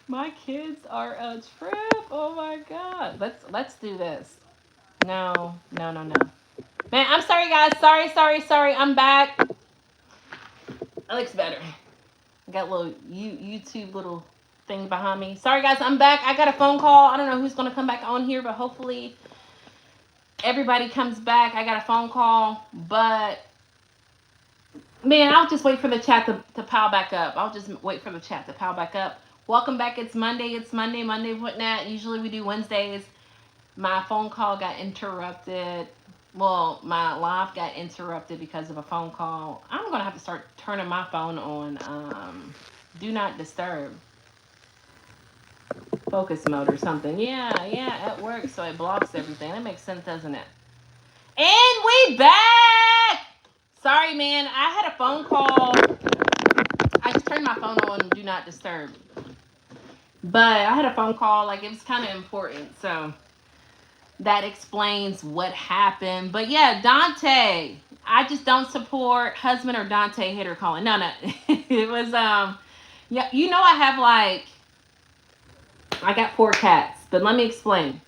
My kids are a trip. Oh my god. Let's do this. No, no, no, no. Man, I'm sorry guys. Sorry, sorry, sorry. I'm back. That looks better. I got a little YouTube little thing behind me. Sorry guys, I'm back. I got a phone call. I don't know who's gonna come back on here, but hopefully everybody comes back. I got a phone call, but man, I'll just wait for the chat to pile back up. I'll just wait for the chat to pile back up. Welcome back. It's Monday. It's Monday. Monday, whatnot. Usually we do Wednesdays. My phone call got interrupted. Well, my live got interrupted because of a phone call. I'm gonna have to start turning my phone on do not disturb focus mode or something. Yeah, yeah, it works, so it blocks everything. That makes sense, doesn't it? And we back. Sorry, man. I had a phone call. I just turned my phone on do not disturb. But I had a phone call, like it was kind of important, so that explains what happened. But yeah, Dante, I just don't support husband or Dante hitter calling. No, no, it was yeah, you know I have like I got four cats, but let me explain.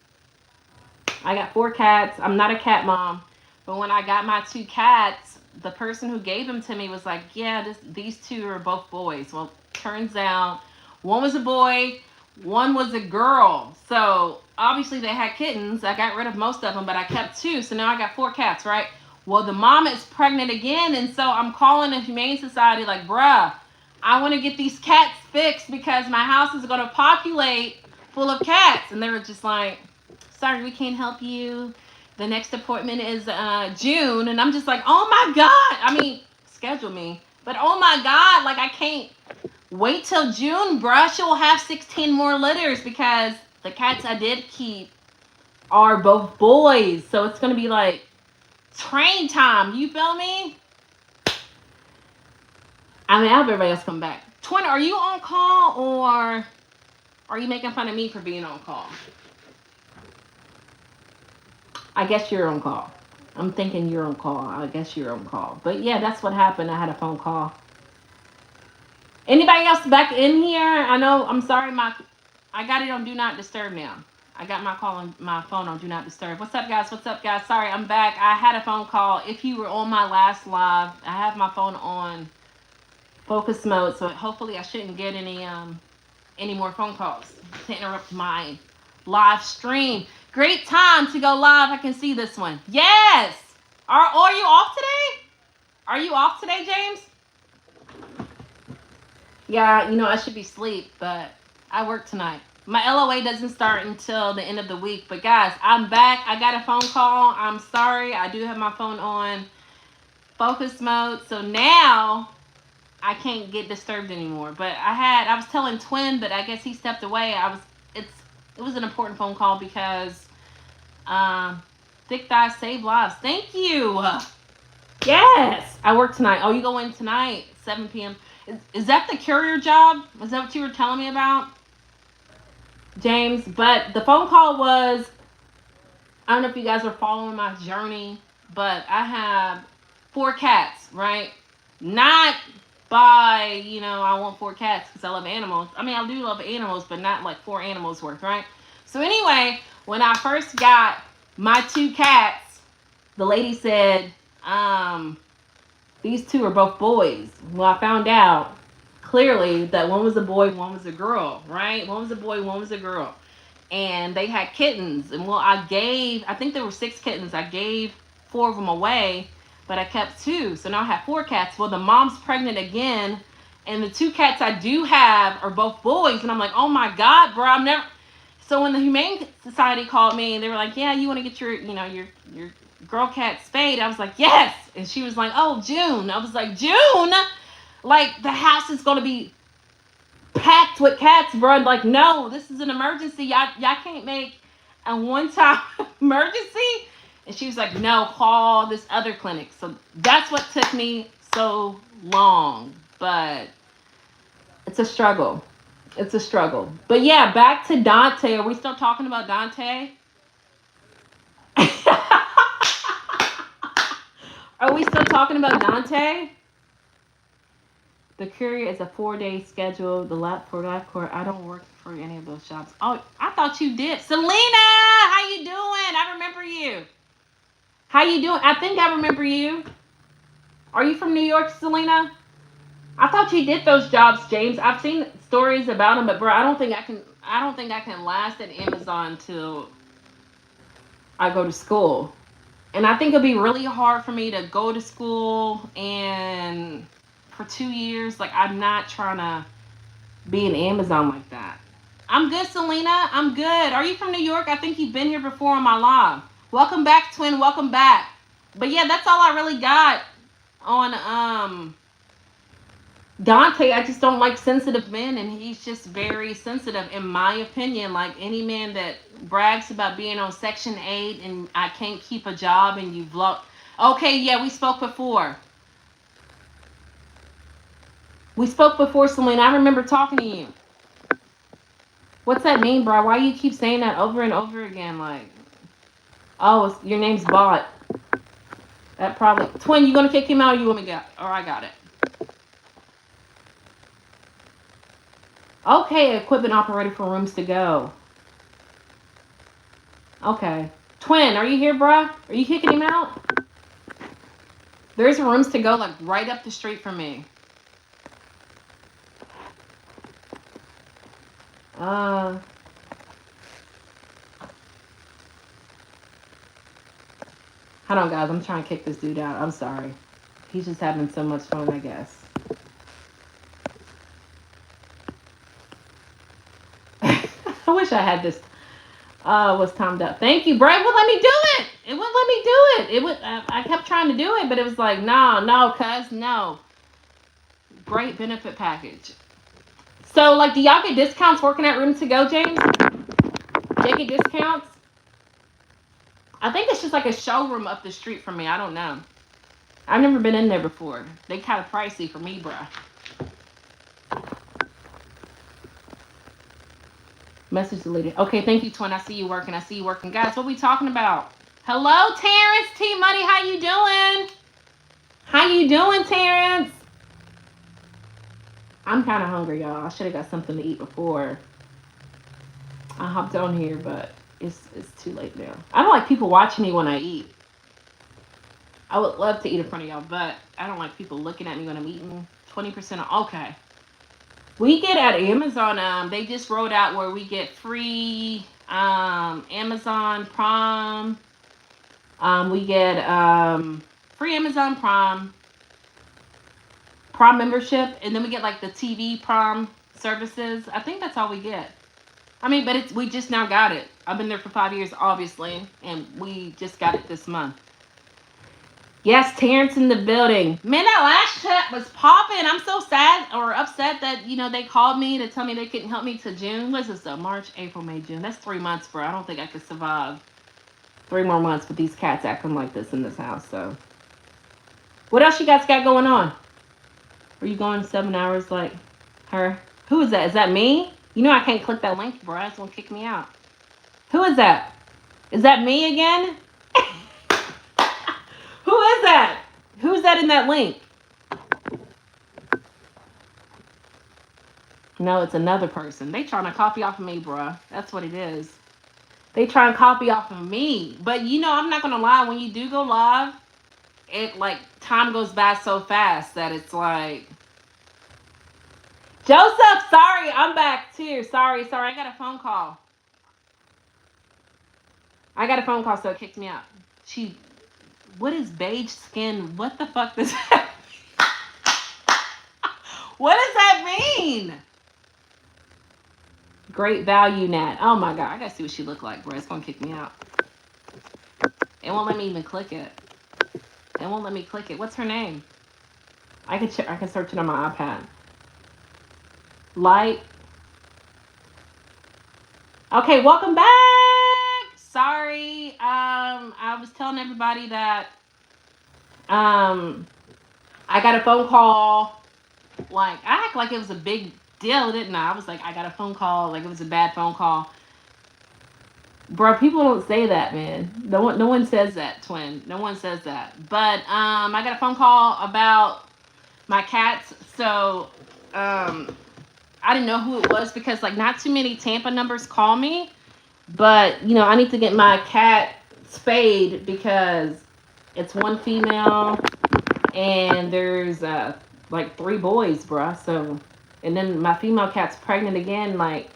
I got four cats. I'm not a cat mom, but when I got my two cats, the person who gave them to me was like, "Yeah, these two are both boys." Well, turns out one was a boy, one was a girl. So obviously they had kittens. I got rid of most of them, but I kept two. So now I got four cats, right? Well, the mom is pregnant again, and so I'm calling the Humane Society, like, bruh, I want to get these cats fixed because my house is going to populate full of cats. And they were just like, sorry, we can't help you. The next appointment is June. And I'm just like, oh my God. I mean, schedule me. But oh my God, like I can't wait till June, bruh. She'll have 16 more litters because the cats I did keep are both boys. So it's going to be like train time. You feel me? I mean, I hope everybody else come back. Twin, are you on call or are you making fun of me for being on call? I guess you're on call. I'm thinking you're on call. I guess you're on call. But yeah, that's what happened. I had a phone call. Anybody else back in here? I know. I'm sorry. I got it on Do Not Disturb now. I got my call on my phone on Do Not Disturb. What's up, guys? What's up, guys? Sorry, I'm back. I had a phone call. If you were on my last live, I have my phone on focus mode, so hopefully I shouldn't get any more phone calls to interrupt my live stream. Great time to go live. I can see this one. Yes. Are you off today? Are you off today, James? Yeah, I should be asleep, but I work tonight. My LOA doesn't start until the end of the week. But guys, I'm back. I got a phone call. I'm sorry. I do have my phone on focus mode. So now I can't get disturbed anymore. But I was telling Twin, but I guess he stepped away. It was an important phone call because thick thighs save lives. Thank you. Yes, I work tonight. Oh, you go in tonight, 7 p.m. Is that the courier job? Is that what you were telling me about, James? But the phone call was, I don't know if you guys are following my journey, but I have four cats, right? Not by, I want four cats because I love animals. I mean, I do love animals, but not like four animals worth, right? So anyway, when I first got my two cats, the lady said, these two are both boys. Well, I found out clearly that one was a boy, one was a girl, right? One was a boy, one was a girl. And they had kittens. And well, I think there were six kittens. I gave four of them away, but I kept two. So now I have four cats. Well, the mom's pregnant again. And the two cats I do have are both boys. And I'm like, oh my God, bro, I'm never. So when the Humane Society called me, they were like, yeah, you want to get your girl cat spayed? I was like, yes. And she was like, oh, June. I was like, June? Like, the house is going to be packed with cats, bro. Like, no, this is an emergency. Y'all can't make a one-time emergency. And she was like, no, call this other clinic. So that's what took me so long. But it's a struggle. It's a struggle. But yeah, back to Dante. Are we still talking about Dante? Are we still talking about Dante? The courier is a 4-day schedule. The lap for life court. I don't work for any of those shops. Oh, I thought you did. Selena, how you doing? I remember you. How you doing? I think I remember you. Are you from New York, Selena? I thought you did those jobs, James. I've seen stories about them, but bro, I don't think I can. I don't think I can last at Amazon till I go to school. And I think it'll be really hard for me to go to school and for 2 years. Like, I'm not trying to be in Amazon like that. I'm good, Selena. I'm good. Are you from New York? I think you've been here before on my live. Welcome back, twin. Welcome back. But yeah, that's all I really got on Dante. I just don't like sensitive men, and he's just very sensitive, in my opinion. Like, any man that brags about being on Section 8 and I can't keep a job and you vlog. Okay, yeah, we spoke before. We spoke before, Selena. I remember talking to you. What's that mean, bro? Why you keep saying that over and over again? Like, oh, your name's Bot. That probably... Twin, you gonna kick him out or you want me to get... Or I got it. Okay, equipment operator for rooms to go. Okay. Twin, are you here, bruh? Are you kicking him out? There's rooms to go, like, right up the street from me. Hold on, guys. I'm trying to kick this dude out. I'm sorry. He's just having so much fun, I guess. I wish I had this was timed up. Thank you, bro. It wouldn't let me do it. It wouldn't let me do it. It would. I kept trying to do it, but it was like, no, cuz, no. Great benefit package. So, like, do y'all get discounts working at Room to Go, James? They get discounts? I think it's just like a showroom up the street from me. I don't know. I've never been in there before. They kind of pricey for me, bruh. Message deleted. Okay, thank you, twin. I see you working. Guys, what we talking about? Hello, Terrence. T Money, how you doing? How you doing, Terrence? I'm kind of hungry, y'all. I should have got something to eat before I hopped on here, but it's too late now. I don't like people watching me when I eat. I would love to eat in front of y'all, but I don't like people looking at me when I'm eating. 20% off. Okay. We get at Amazon, they just rolled out where we get free Amazon Prime. We get free Amazon Prime membership, and then we get like the TV Prime services. I think that's all we get. I mean, but we just now got it. I've been there for 5 years, obviously, and we just got it this month. Yes, Terrence in the building. Man, that last chat was popping. I'm so sad or upset that, they called me to tell me they couldn't help me to June. What's this, March, April, May, June. That's 3 months, bro. I don't think I could survive 3 more months with these cats acting like this in this house, so. What else you guys got going on? Are you going 7 hours like her? Who is that? Is that me? You know I can't click that link, bro. It's going to kick me out. Who is that? Is that me again? Who is that? Who's that in that link? No, it's another person. They trying to copy off of me, bruh. That's what it is. They try and copy off of me. But, I'm not going to lie. When you do go live, it, like, time goes by so fast that it's like... Joseph, sorry. I'm back, too. Sorry. I got a phone call. So it kicked me out. What is beige skin? What the fuck does that mean? What does that mean? Great value, Nat. Oh my god, I gotta see what she look like, bro. It's gonna kick me out. It won't let me even click it. What's her name? I can search it on my iPad. Light. Okay, welcome back. Sorry, I was telling everybody that I got a phone call. Like, I act like it was a big deal, didn't I? I was like, I got a phone call, like it was a bad phone call. Bro, people don't say that, man. No one says that, twin. No one says that. But I got a phone call about my cats. So I didn't know who it was because like not too many Tampa numbers call me. But you know, I need to get my cat spayed because it's one female and there's like three boys, bruh. So and then my female cat's pregnant again, like,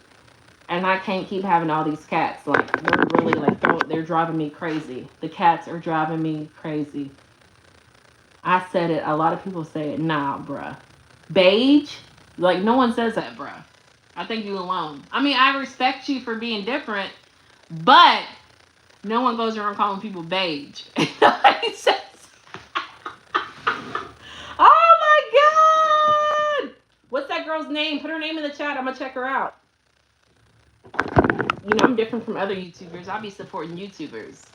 and I can't keep having all these cats. Like they're really like they're driving me crazy. The cats are driving me crazy. I said it. A lot of people say it. Nah, bruh. Beige? Like no one says that, bruh. I think you alone. I mean, I respect you for being different, but no one goes around calling people beige. Nobody says. Oh my god! What's that girl's name? Put her name in the chat. I'm gonna check her out. You know, I'm different from other YouTubers. I'll be supporting YouTubers.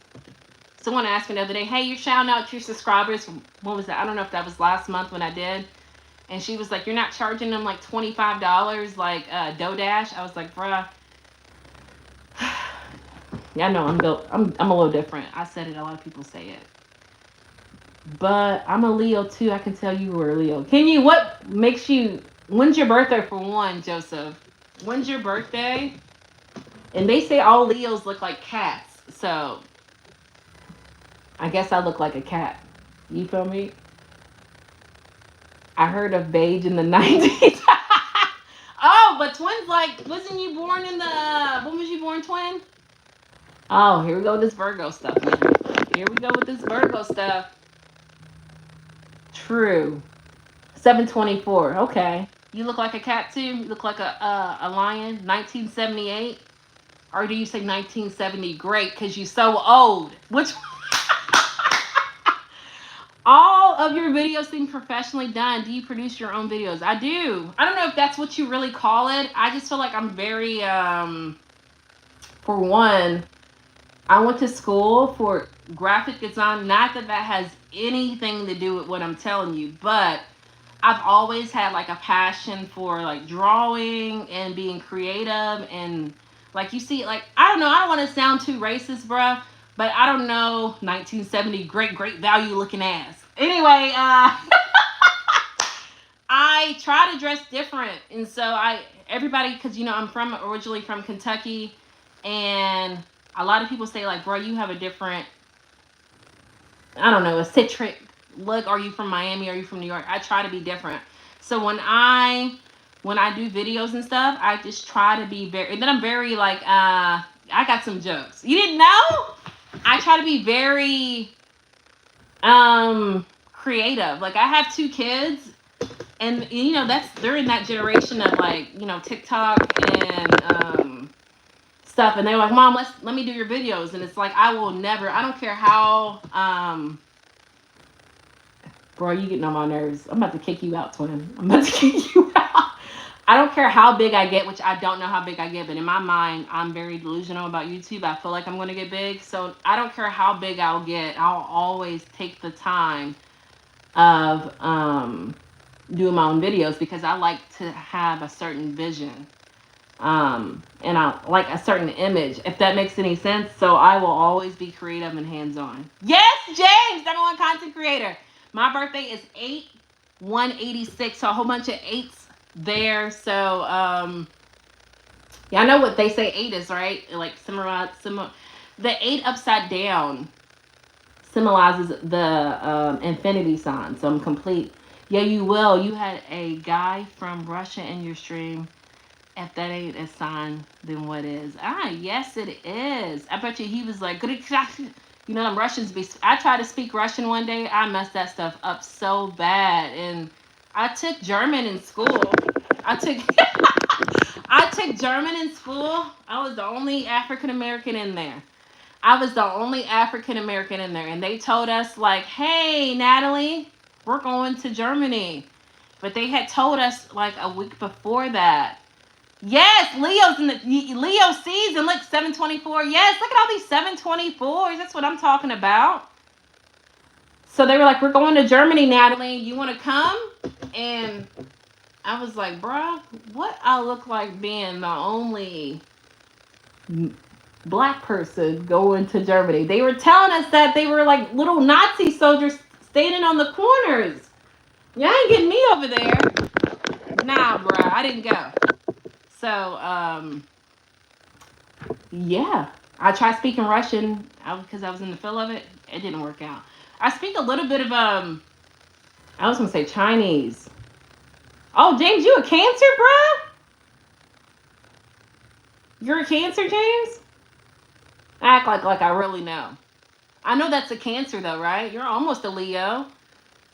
Someone asked me the other day, hey, you're shouting out your subscribers from, what was that? I don't know if that was last month when I did. And she was like, you're not charging them like $25 like DoorDash. I was like, bruh. Yeah, I know I'm built. I'm a little different. I said it. A lot of people say it. But I'm a Leo too. I can tell you were a Leo. Can you, what makes you, when's your birthday for one, Joseph? When's your birthday? And they say all Leos look like cats. So I guess I look like a cat. You feel me? I heard of beige in the 90s. Oh, but twins, like, wasn't you born in the, when was you born, twin? Oh, here we go with this Virgo stuff, man. Here we go with this Virgo stuff. True. 724. Okay. You look like a cat too? You look like a lion? 1978? Or do you say 1970? Great, because you're so old. Which all of your videos seem professionally done. Do you produce your own videos? I do. I don't know if that's what you really call it. I just feel like I'm very, for one, I went to school for graphic design. Not that that has anything to do with what I'm telling you, but I've always had like a passion for like drawing and being creative. And like you see, like, I don't know, I don't want to sound too racist, bruh, but I don't know, 1970 great value looking ass. Anyway, I try to dress different. And so everybody, because you know, I'm originally from Kentucky, and a lot of people say like, bro, you have a different, I don't know, a citric look. Are you from Miami? Are you from New York? I try to be different. So when I do videos and stuff, I just try to be very, and then I'm very like, I got some jokes. You didn't know? I try to be very creative. Like I have two kids, and you know, they're in that generation of like, you know, TikTok and stuff, and they're like, Mom, let me do your videos. And it's like, I don't care how bro, you getting on my nerves. I'm about to kick you out, twin. I'm about to kick you out. I don't care how big I get, which I don't know how big I get, but in my mind, I'm very delusional about YouTube. I feel like I'm going to get big. So I don't care how big I'll get. I'll always take the time of doing my own videos because I like to have a certain vision. And I like a certain image, if that makes any sense. So I will always be creative and hands-on. Yes, James, number one content creator. My birthday is 8/1/86, so a whole bunch of eights there. So yeah, I know what they say 8 is, right? Like the 8 upside down symbolizes the infinity sign. So I'm complete. Yeah, you will. You had a guy from Russia in your stream. If that ain't a sign, then what is? Yes, it is. I bet you he was like, you know, them Russians I tried to speak Russian one day. I messed that stuff up so bad. And I took German in school. I took German in school. I was the only African American in there. And they told us like, hey, Natalie, we're going to Germany. But they had told us like a week before that. Yes, Leo's in the Leo season. Look, 724. Yes, look at all these 724s. That's what I'm talking about. So they were like, we're going to Germany, Natalie. You want to come? And I was like, bruh, what I look like being the only black person going to Germany. They were telling us that they were like little Nazi soldiers standing on the corners. Y'all ain't getting me over there. Nah, bruh, I didn't go. So, yeah. I tried speaking Russian because I was in the feel of it. It didn't work out. I speak a little bit of, I was going to say Chinese. Oh, James, you a Cancer, bruh? You're a Cancer, James? Act like I really know. I know that's a Cancer, though, right? You're almost a Leo.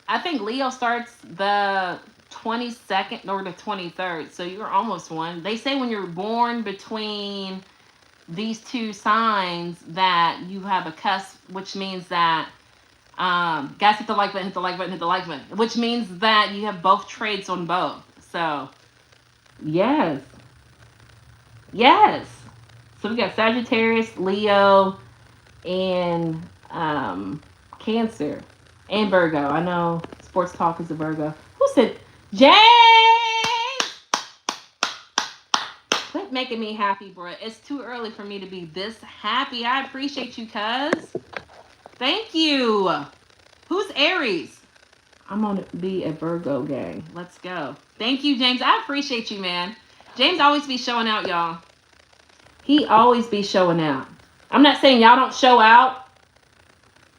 I think Leo starts the 22nd or the 23rd, so you're almost one. They say when you're born between these two signs that you have a cusp, which means that guys, hit the like button, hit the like button, hit the like button, which means that you have both traits on both. So yes, yes. So we got Sagittarius, Leo, and Cancer, and Virgo. I know Sports Talk is a Virgo. Who said James? Quit making me happy, bro. It's too early for me to be this happy. I appreciate you, cuz. Thank you. Who's Aries? I'm gonna be a Virgo gang. Let's go. Thank you, James. I appreciate you, man. James always be showing out, y'all. He always be showing out. I'm not saying y'all don't show out,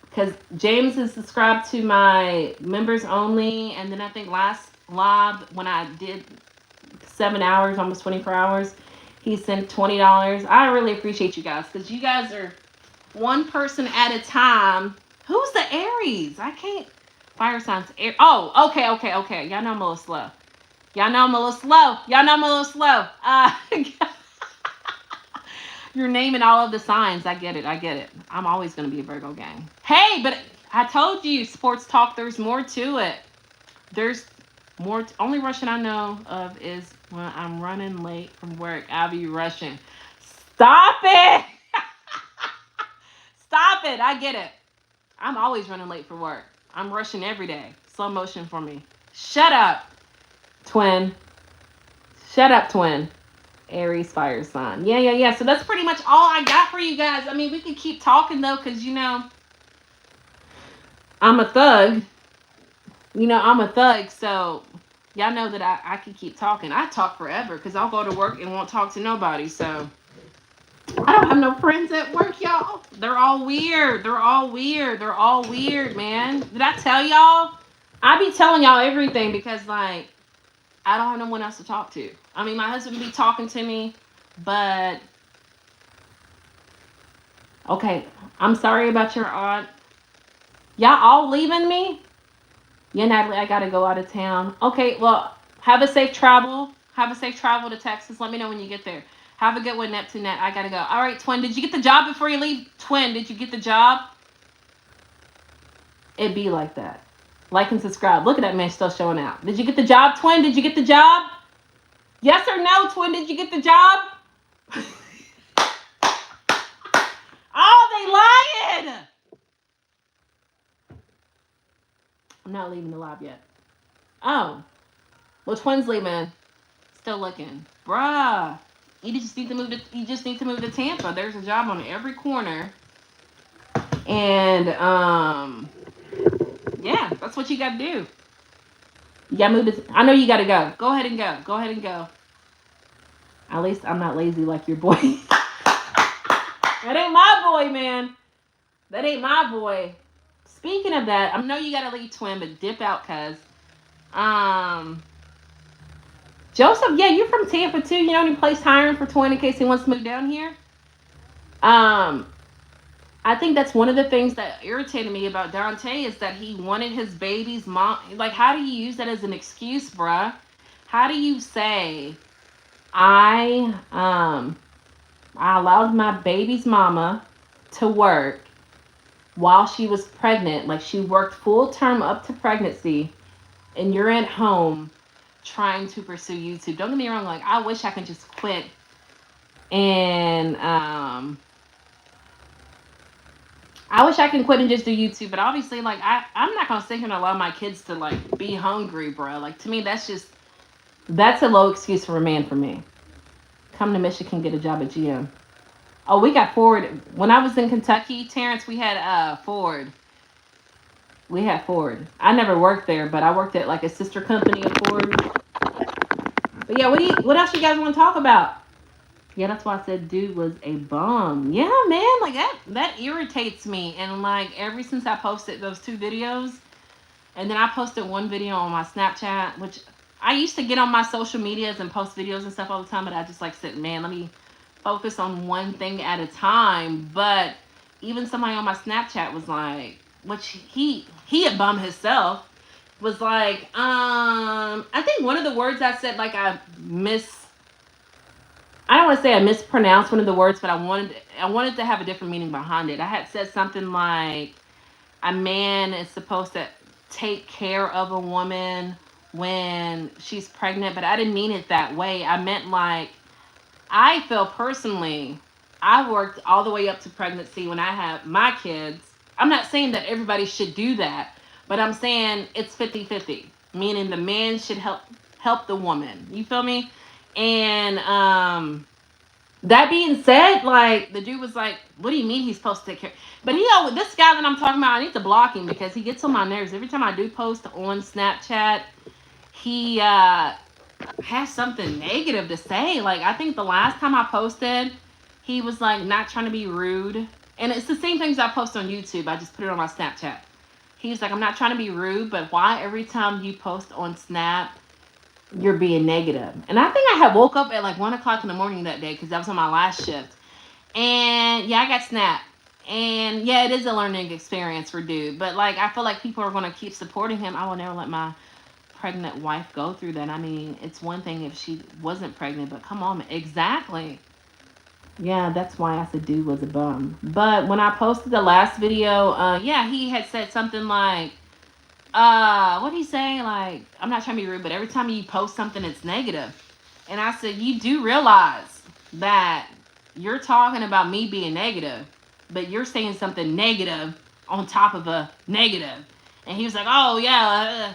because James is subscribed to my members only, and then I think last live when I did 7 hours, almost 24 hours, he sent $20. I really appreciate you guys, because you guys are one person at a time. Who's the Aries? I can't. Fire signs. Oh, okay. Y'all know I'm a little slow. You're naming all of the signs. I get it. I'm always going to be a Virgo gang. Hey, but I told you, Sports Talk, there's more to it. There's more. Only Russian I know of is when I'm running late from work. I'll be rushing. Stop it. Stop it. I get it. I'm always running late for work. I'm rushing every day. Slow motion for me. Shut up, twin. Shut up, twin. Aries fire sign. Yeah. So that's pretty much all I got for you guys. I mean, we could keep talking though, because I'm a thug. I'm a thug. So y'all know that I can keep talking. I talk forever because I'll go to work and won't talk to nobody. So I don't have no friends at work, y'all. They're all weird, man. Did I tell y'all? I be telling y'all everything because, like, I don't have no one else to talk to. I mean, my husband be talking to me, but okay. I'm sorry about your aunt. Y'all all leaving me? Yeah, Natalie, I gotta go out of town. Okay, well, have a safe travel. Have a safe travel to Texas. Let me know when you get there. Have a good one, Neptune. I gotta go. All right, twin. Did you get the job before you leave? Twin, did you get the job? It be like that. Like and subscribe. Look at that man still showing out. Did you get the job, twin? Did you get the job? Yes or no, twin? Did you get the job? Oh, they lying. I'm not leaving the lab yet. Oh, well, twin's leaving. Still looking, bruh. You just need to move to. You just need to move to Tampa. There's a job on every corner, and yeah, that's what you got to do. You got to move to. I know you got to go. Go ahead and go. Go ahead and go. At least I'm not lazy like your boy. That ain't my boy, man. That ain't my boy. Speaking of that, I know you got to leave, twin, but dip out, cuz. Joseph, yeah, you're from Tampa too. You know any place hiring for twin in case he wants to move down here? I think that's one of the things that irritated me about Dante is that he wanted his baby's mom. Like, how do you use that as an excuse, bruh? How do you say, I allowed my baby's mama to work while she was pregnant, like she worked full term up to pregnancy, and you're at home trying to pursue YouTube. Don't get me wrong, like I wish I could just quit and I wish I can quit and just do YouTube, but obviously like I'm not gonna sit here and allow my kids to like be hungry, bro. Like to me that's a low excuse for a man for me. Come to Michigan, get a job at GM. Oh, we got Ford. When I was in Kentucky, Terrence, we had Ford. We had Ford. I never worked there, but I worked at like a sister company of Ford. But yeah, what else you guys want to talk about? Yeah, that's why I said dude was a bum. Yeah, man, like that irritates me. And like ever since I posted those two videos, and then I posted one video on my Snapchat, which I used to get on my social medias and post videos and stuff all the time, but I just like said, man, let me focus on one thing at a time. But even somebody on my Snapchat was like, which he had bummed himself, was like, I think one of the words I said, like I don't want to say I mispronounced one of the words, but I wanted to have a different meaning behind it. I had said something like a man is supposed to take care of a woman when she's pregnant, but I didn't mean it that way. I meant like I feel personally, I worked all the way up to pregnancy when I have my kids. I'm not saying that everybody should do that, but I'm saying it's 50-50, meaning the man should help the woman. You feel me? And that being said, like the dude was like, "What do you mean he's supposed to take care?" But he always, this guy that I'm talking about, I need to block him because he gets on my nerves. Every time I do post on Snapchat, he has something negative to say. Like I think the last time I posted, he was like not trying to be rude, and it's the same things I post on YouTube. I just put it on my Snapchat. He's like, "I'm not trying to be rude, but why every time you post on Snap, you're being negative?" And I think I had woke up at like 1 o'clock in the morning that day because that was on my last shift. And yeah, I got snapped. And yeah, it is a learning experience for dude. But like, I feel like people are going to keep supporting him. I will never let my pregnant wife go through that. I mean, it's one thing if she wasn't pregnant, but come on, exactly. Yeah, that's why I said dude was a bum. But when I posted the last video, yeah, he had said something like, what did he say? Like, I'm not trying to be rude, but every time you post something, it's negative. And I said, you do realize that you're talking about me being negative, but you're saying something negative on top of a negative. And he was like, oh, yeah.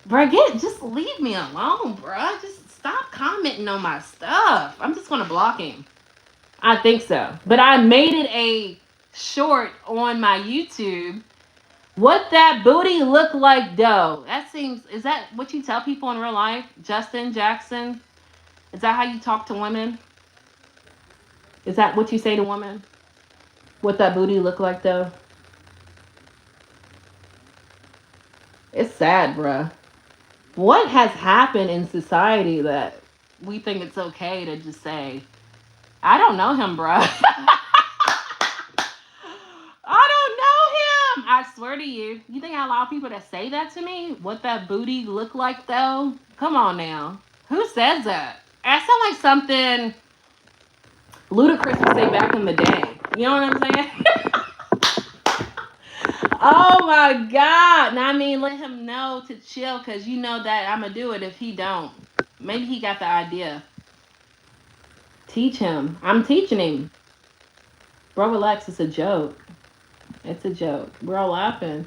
Bruh, just leave me alone, bruh. Just stop commenting on my stuff. I'm just going to block him. I think so. But I made it a short on my YouTube. What that booty look like, though? Is that what you tell people in real life? Justin Jackson? Is that how you talk to women? Is that what you say to women? What that booty look like, though? It's sad, bruh. What has happened in society that we think it's okay to just say, I don't know him, bruh. I don't know him. I swear to you. You think I allow people to say that to me? What that booty look like, though? Come on now. Who says that? That sounds like something Ludacris would say back in the day. You know what I'm saying? Oh my God. Now, I mean, let him know to chill because you know that I'm going to do it if he don't. Maybe he got the idea. Teach him. I'm teaching him. Bro, relax. It's a joke. It's a joke. We're all laughing.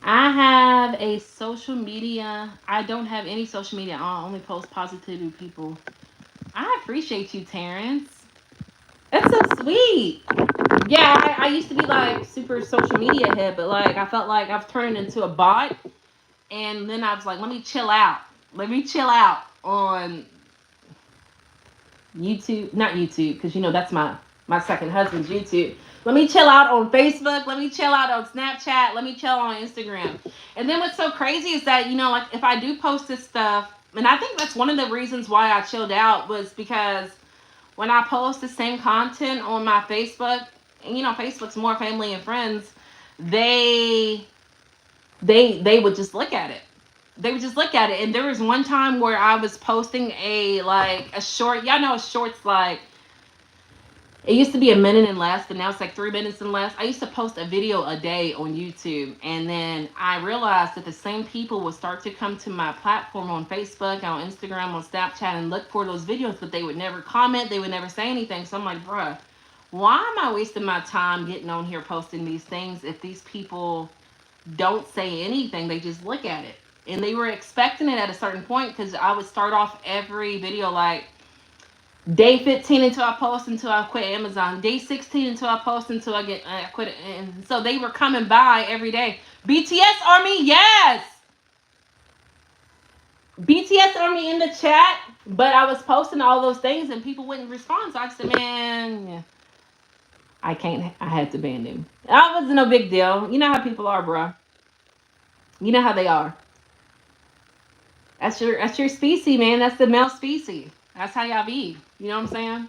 I have a social media. I don't have any social media. I only post positivity people. I appreciate you, Terrence. That's so sweet. Yeah, I used to be like super social media head, but like I felt like I've turned into a bot. And then I was like, let me chill out. Let me chill out on YouTube. Not YouTube, because you know that's my second husband's YouTube. Let me chill out on Facebook. Let me chill out on Snapchat. Let me chill on Instagram. And then what's so crazy is that, you know, like if I do post this stuff, and I think that's one of the reasons why I chilled out was because when I post the same content on my Facebook, and you know, Facebook's more family and friends, they would just look at it. They would just look at it. And there was one time where I was posting a short, y'all know shorts like, it used to be a minute and less, but now it's like 3 minutes and less. I used to post a video a day on YouTube. And then I realized that the same people would start to come to my platform on Facebook, on Instagram, on Snapchat, and look for those videos, but they would never comment. They would never say anything. So I'm like, bruh, why am I wasting my time getting on here posting these things if these people don't say anything? They just look at it. And they were expecting it at a certain point because I would start off every video like, Day 15 until I post until I quit Amazon. Day 16 until I post until I quit it. And so they were coming by every day. BTS Army, yes. BTS Army in the chat. But I was posting all those things and people wouldn't respond. So I said, man, I can't. I had to ban them. That wasn't no big deal. You know how people are, bro. You know how they are. That's your species, man. That's the male species. That's how y'all be. You know what I'm saying?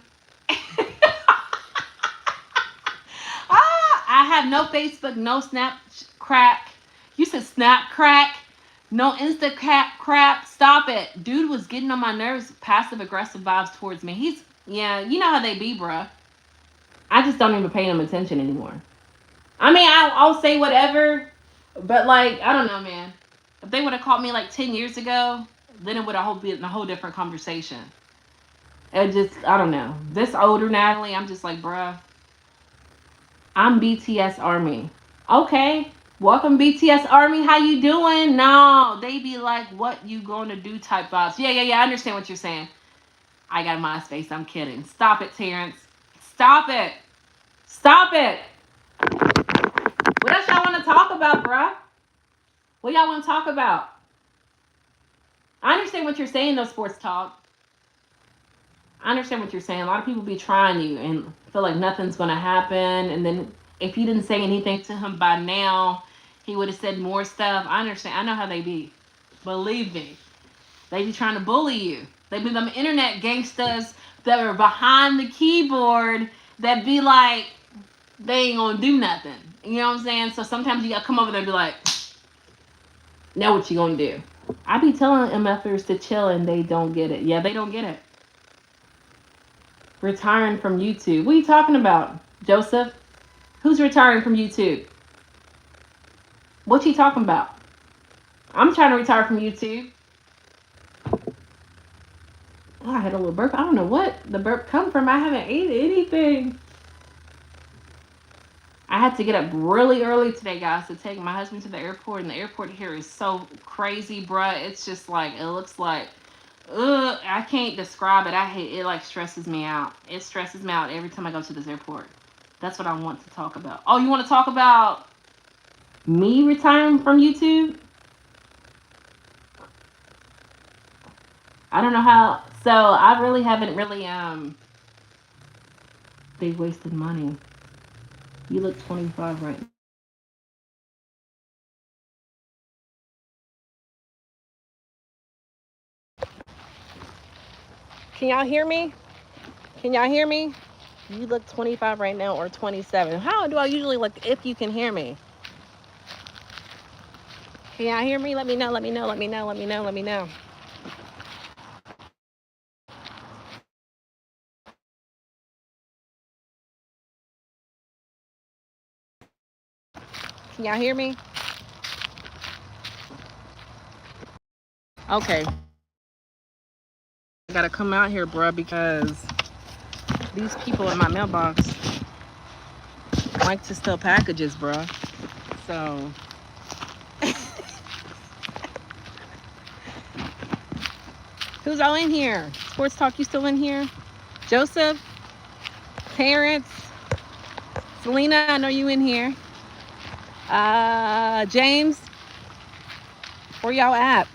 I have no Facebook, no Snap crack. You said Snap crack, no Insta crap. Stop it. Dude was getting on my nerves, passive aggressive vibes towards me. Yeah, you know how they be, bruh. I just don't even pay them attention anymore. I mean, I'll say whatever, but like, I don't know, man. If they would have caught me like 10 years ago, then it would have been a whole different conversation. It just, I don't know. This older Natalie, I'm just like, bruh, I'm BTS Army. Okay, welcome BTS Army. How you doing? No, they be like, what you gonna do type vibes. Yeah. I understand what you're saying. I got MySpace. I'm kidding. Stop it, Terrence. Stop it. Stop it. What else y'all want to talk about, bruh? What y'all want to talk about? I understand what you're saying, though, sports talk. I understand what you're saying. A lot of people be trying you and feel like nothing's going to happen. And then if you didn't say anything to him by now, he would have said more stuff. I understand. I know how they be. Believe me. They be trying to bully you. They be them internet gangsters that are behind the keyboard that be like, they ain't going to do nothing. You know what I'm saying? So sometimes you got to come over there and be like, now what you going to do? I be telling MFers to chill and they don't get it. Yeah, they don't get it. Retiring from YouTube. What are you talking about, Joseph? Who's retiring from YouTube? What you talking about? I'm trying to retire from YouTube. Oh, I had a little burp. I don't know what the burp come from. I haven't ate anything. I had to get up really early today, guys, to take my husband to the airport. And the airport here is so crazy, bruh. It's just like, it looks like, I can't describe it. I hate it. Like stresses me out. It stresses me out every time I go to this airport. That's what I want to talk about. Oh, you want to talk about me retiring from YouTube? I don't know how. So I really haven't really they wasted money. You look 25 right now. Can y'all hear me? Can y'all hear me? You look 25 right now or 27. How do I usually look if you can hear me? Can y'all hear me? Let me know. Can y'all hear me? Okay. I gotta come out here, bruh, because these people in my mailbox like to steal packages, bruh. So who's all in here? Sports Talk, you still in here? Joseph? Terrence? Selena, I know you in here. James? Where y'all at?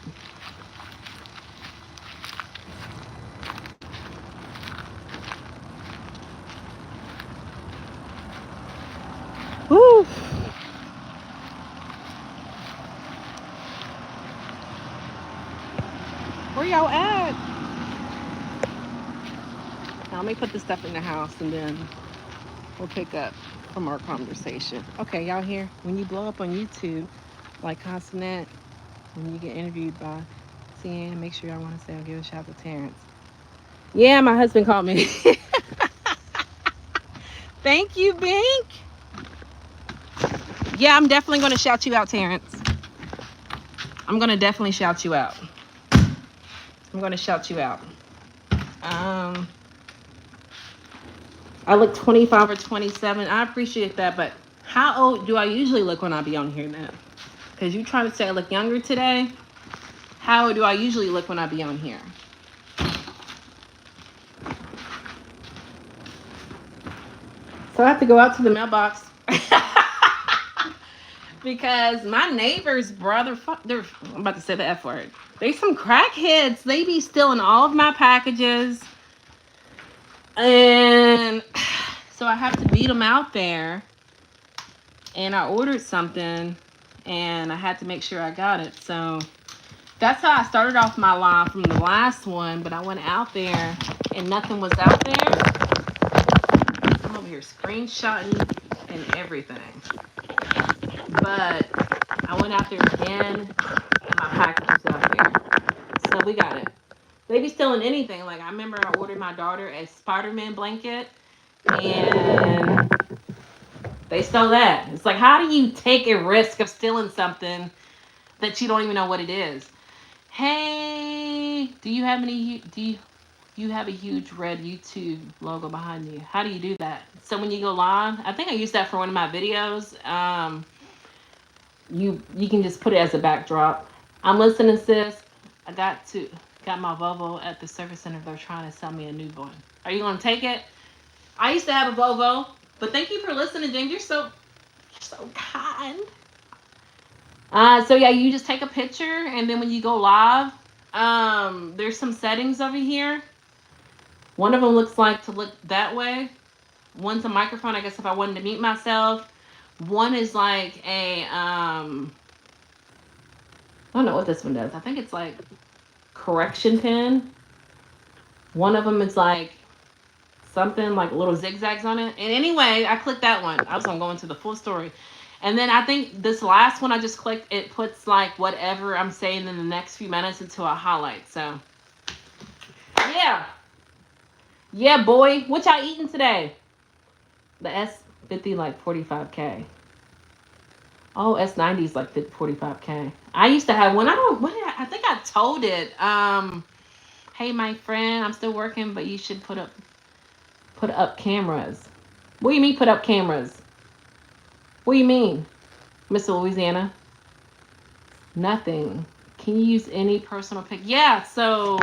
Woo! Where y'all at? Now, let me put this stuff in the house and then we'll pick up from our conversation. Okay, y'all here? When you blow up on YouTube, like Consonant, when you get interviewed by CNN, make sure y'all want to say I'll give a shout out to Terrence. Yeah, my husband called me. Thank you, Bink. Yeah, I'm definitely going to shout you out, Terrence. I'm going to definitely shout you out. I'm going to shout you out. I look 25 or 27. I appreciate that, but how old do I usually look when I be on here now? Because you trying to say I look younger today? How old do I usually look when I be on here? So I have to go out to the mailbox because my neighbor's brother, I'm about to say the F word. They some crackheads. They be stealing all of my packages. And so I have to beat them out there. And I ordered something and I had to make sure I got it. So that's how I started off my live from the last one. But I went out there and nothing was out there. I'm over here screenshotting and everything. But I went out there again and my package was out there. So we got it. They be stealing anything. Like I remember I ordered my daughter a Spider-Man blanket and they stole that. It's like, how do you take a risk of stealing something that you don't even know what it is? Hey, do you have a huge red YouTube logo behind you? How do you do that? So when you go live, I think I used that for one of my videos. You can just put it as a backdrop. I'm listening, sis. I got my Volvo at the service center. They're trying to sell me a new one. Are you gonna take it? I used to have a Volvo, but thank you for listening, James. You're so kind. So yeah, you just take a picture, and then when you go live, there's some settings over here. One of them looks like to look that way. One's a microphone, I guess, if I wanted to mute myself. One is like a I don't know what this one does. I think it's like correction pin. One of them is like something like little zigzags on it. And anyway, I clicked that one. I was gonna go into the full story. And then I think this last one I just clicked, it puts like whatever I'm saying in the next few minutes into a highlight. So yeah. Yeah, boy. What y'all eating today? The S50 like 45K. Oh, S90 is like 45K. I used to have one. I think I told it. Hey, my friend, I'm still working, but you should put up cameras. What do you mean put up cameras? What do you mean, Mr. Louisiana? Nothing. Can you use any personal pic? Yeah, so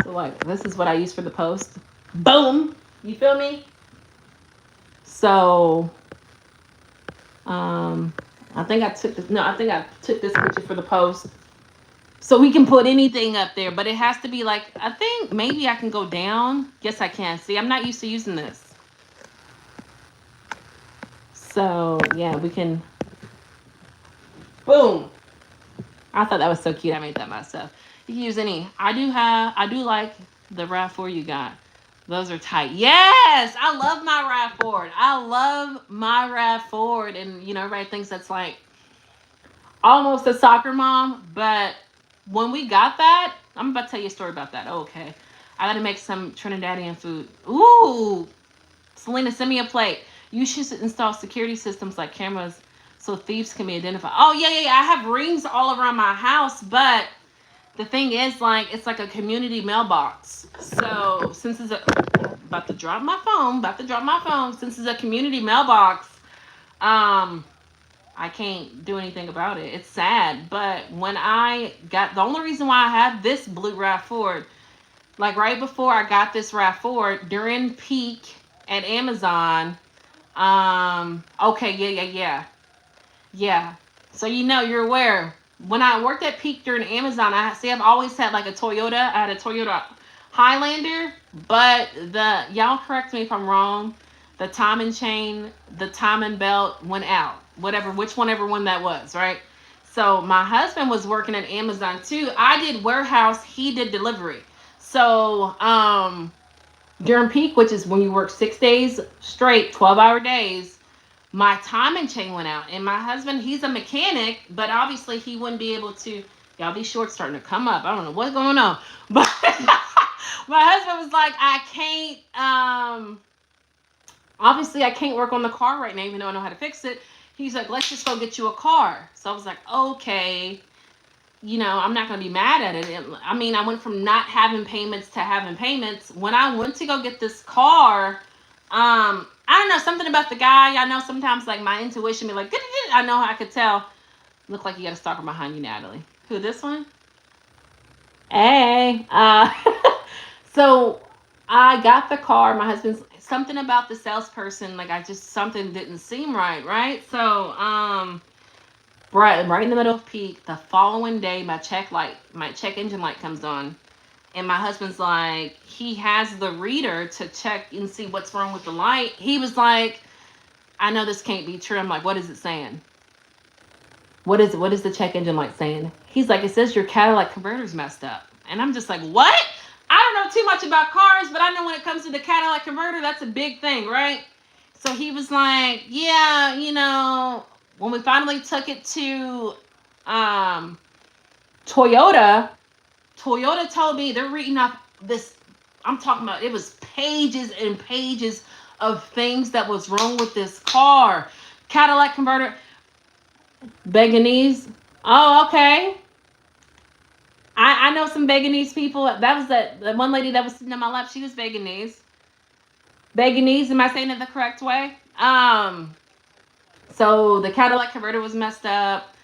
like this is what I use for the post. Boom. You feel me? So I think I took this picture for the post. So we can put anything up there, but it has to be like, I think maybe I can go down. Yes, I can. See, I'm not used to using this. So yeah, we can. Boom. I thought that was so cute. I made that myself. You can use any. I do like the RAV4 you got. Those are tight. Yes, I love my RAV4. I love my RAV4. And you know, everybody thinks that's like almost a soccer mom, but when we got that, I'm about to tell you a story about that. Oh, okay. I got to make some Trinidadian food. Ooh. Selena, send me a plate. You should install security systems like cameras so thieves can be identified. Oh, yeah. I have rings all around my house, but the thing is, like, it's like a community mailbox. So, since it's about to drop my phone. Since it's a community mailbox, I can't do anything about it. It's sad. But when the only reason why I have this blue RAV4, like right before I got this RAV4, during peak at Amazon, okay, yeah. So you're aware. When I worked at peak during Amazon, I've always had like a Toyota. I had a Toyota Highlander, but y'all correct me if I'm wrong, the timing chain, the timing belt went out. Whichever one that was, right? So my husband was working at Amazon too. I did warehouse, he did delivery. So during peak, which is when you work 6 days straight, 12-hour days, my timing chain went out. And my husband, he's a mechanic, but obviously he wouldn't be able to. Y'all, these shorts starting to come up. I don't know what's going on. But my husband was like, I can't, obviously I can't work on the car right now, even though I know how to fix it. He's like, let's just go get you a car. So I was like, okay, I'm not going to be mad at it. I mean, I went from not having payments to having payments. When I went to go get this car, I don't know, something about the guy. I know sometimes like my intuition be like, I know I could tell. Look like you got a stalker behind you, Natalie. Who, this one? Hey. So I got the car. My husband's something about the salesperson, like I just something didn't seem right, right? So right in the middle of peak, the following day my check engine light comes on. And my husband's like, he has the reader to check and see what's wrong with the light. He was like, I know this can't be true. I'm like, what is it saying? What is the check engine light saying? He's like, it says your catalytic converter's messed up. And I'm just like, what? I don't know too much about cars, but I know when it comes to the catalytic converter, that's a big thing, right? So he was like, yeah, when we finally took it to um, Toyota, Toyota told me they're reading off this. I'm talking about, it was pages and pages of things that was wrong with this car. Cadillac converter, Beganese. Oh, okay. I know some Beganese people. That was the one lady that was sitting in my lap. She was Beganese. Beganese, am I saying it the correct way? So the Cadillac converter was messed up.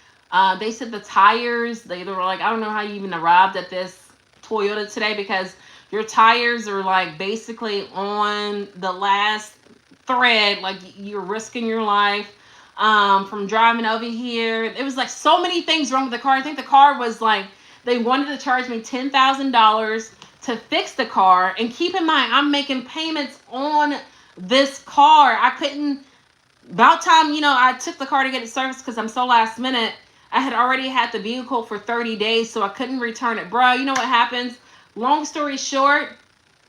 They said the tires, they were like, I don't know how you even arrived at this Toyota today, because your tires are like basically on the last thread. Like you're risking your life from driving over here. It was like so many things wrong with the car. I think the car was like, they wanted to charge me $10,000 to fix the car. And keep in mind, I'm making payments on this car. I couldn't, about time, I took the car to get it serviced because I'm so last minute. I had already had the vehicle for 30 days, so I couldn't return it. Bro, you know what happens? Long story short,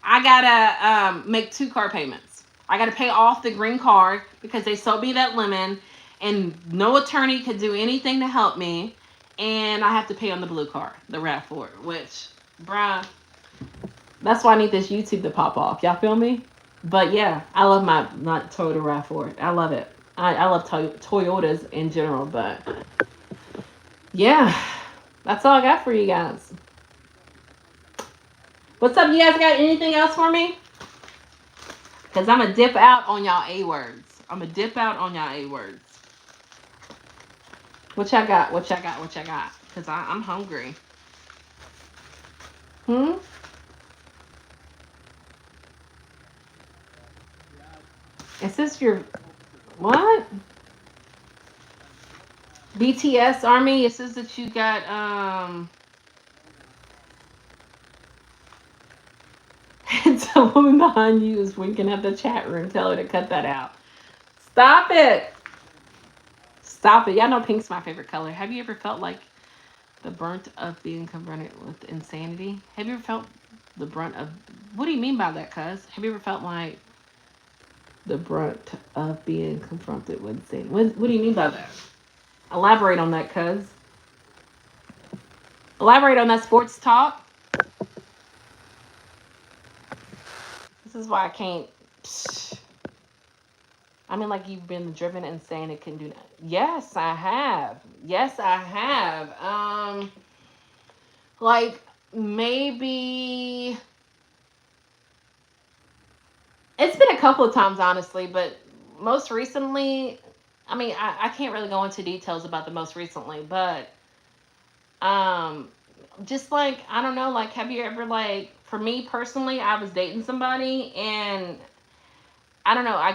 I gotta make 2 car payments. I gotta pay off the green car because they sold me that lemon, and no attorney could do anything to help me. And I have to pay on the blue car, the RAV4, which, bruh, that's why I need this YouTube to pop off. Y'all feel me? But yeah, I love my Toyota RAV4. I love it. I love Toyotas in general, but yeah, that's all I got for you guys. What's up? You guys got anything else for me? Because I'm going to dip out on y'all A words. I'm going to dip out on y'all A words. What y'all got? What y'all got? What y'all got? Because I'm hungry. Is this your... What? BTS Army? It says that you got... It's a woman behind you is winking at the chat room. Tell her to cut that out. Stop it. Stop it. Y'all know pink's my favorite color. Have you ever felt like the brunt of being confronted with insanity? Have you ever felt the brunt of... What do you mean by that, cuz? Have you ever felt like the brunt of being confronted with insanity? What do you mean by that? Elaborate on that, cuz. Elaborate on that, sports talk. This is why I can't... I mean, like, you've been driven insane and couldn't do that. Yes, I have. Yes, I have. Like, maybe... It's been a couple of times, honestly, but most recently... I mean, I can't really go into details about the most recently, but... Just, like, I don't know, like, have you ever, like... For me, personally, I was dating somebody, and... I don't know. I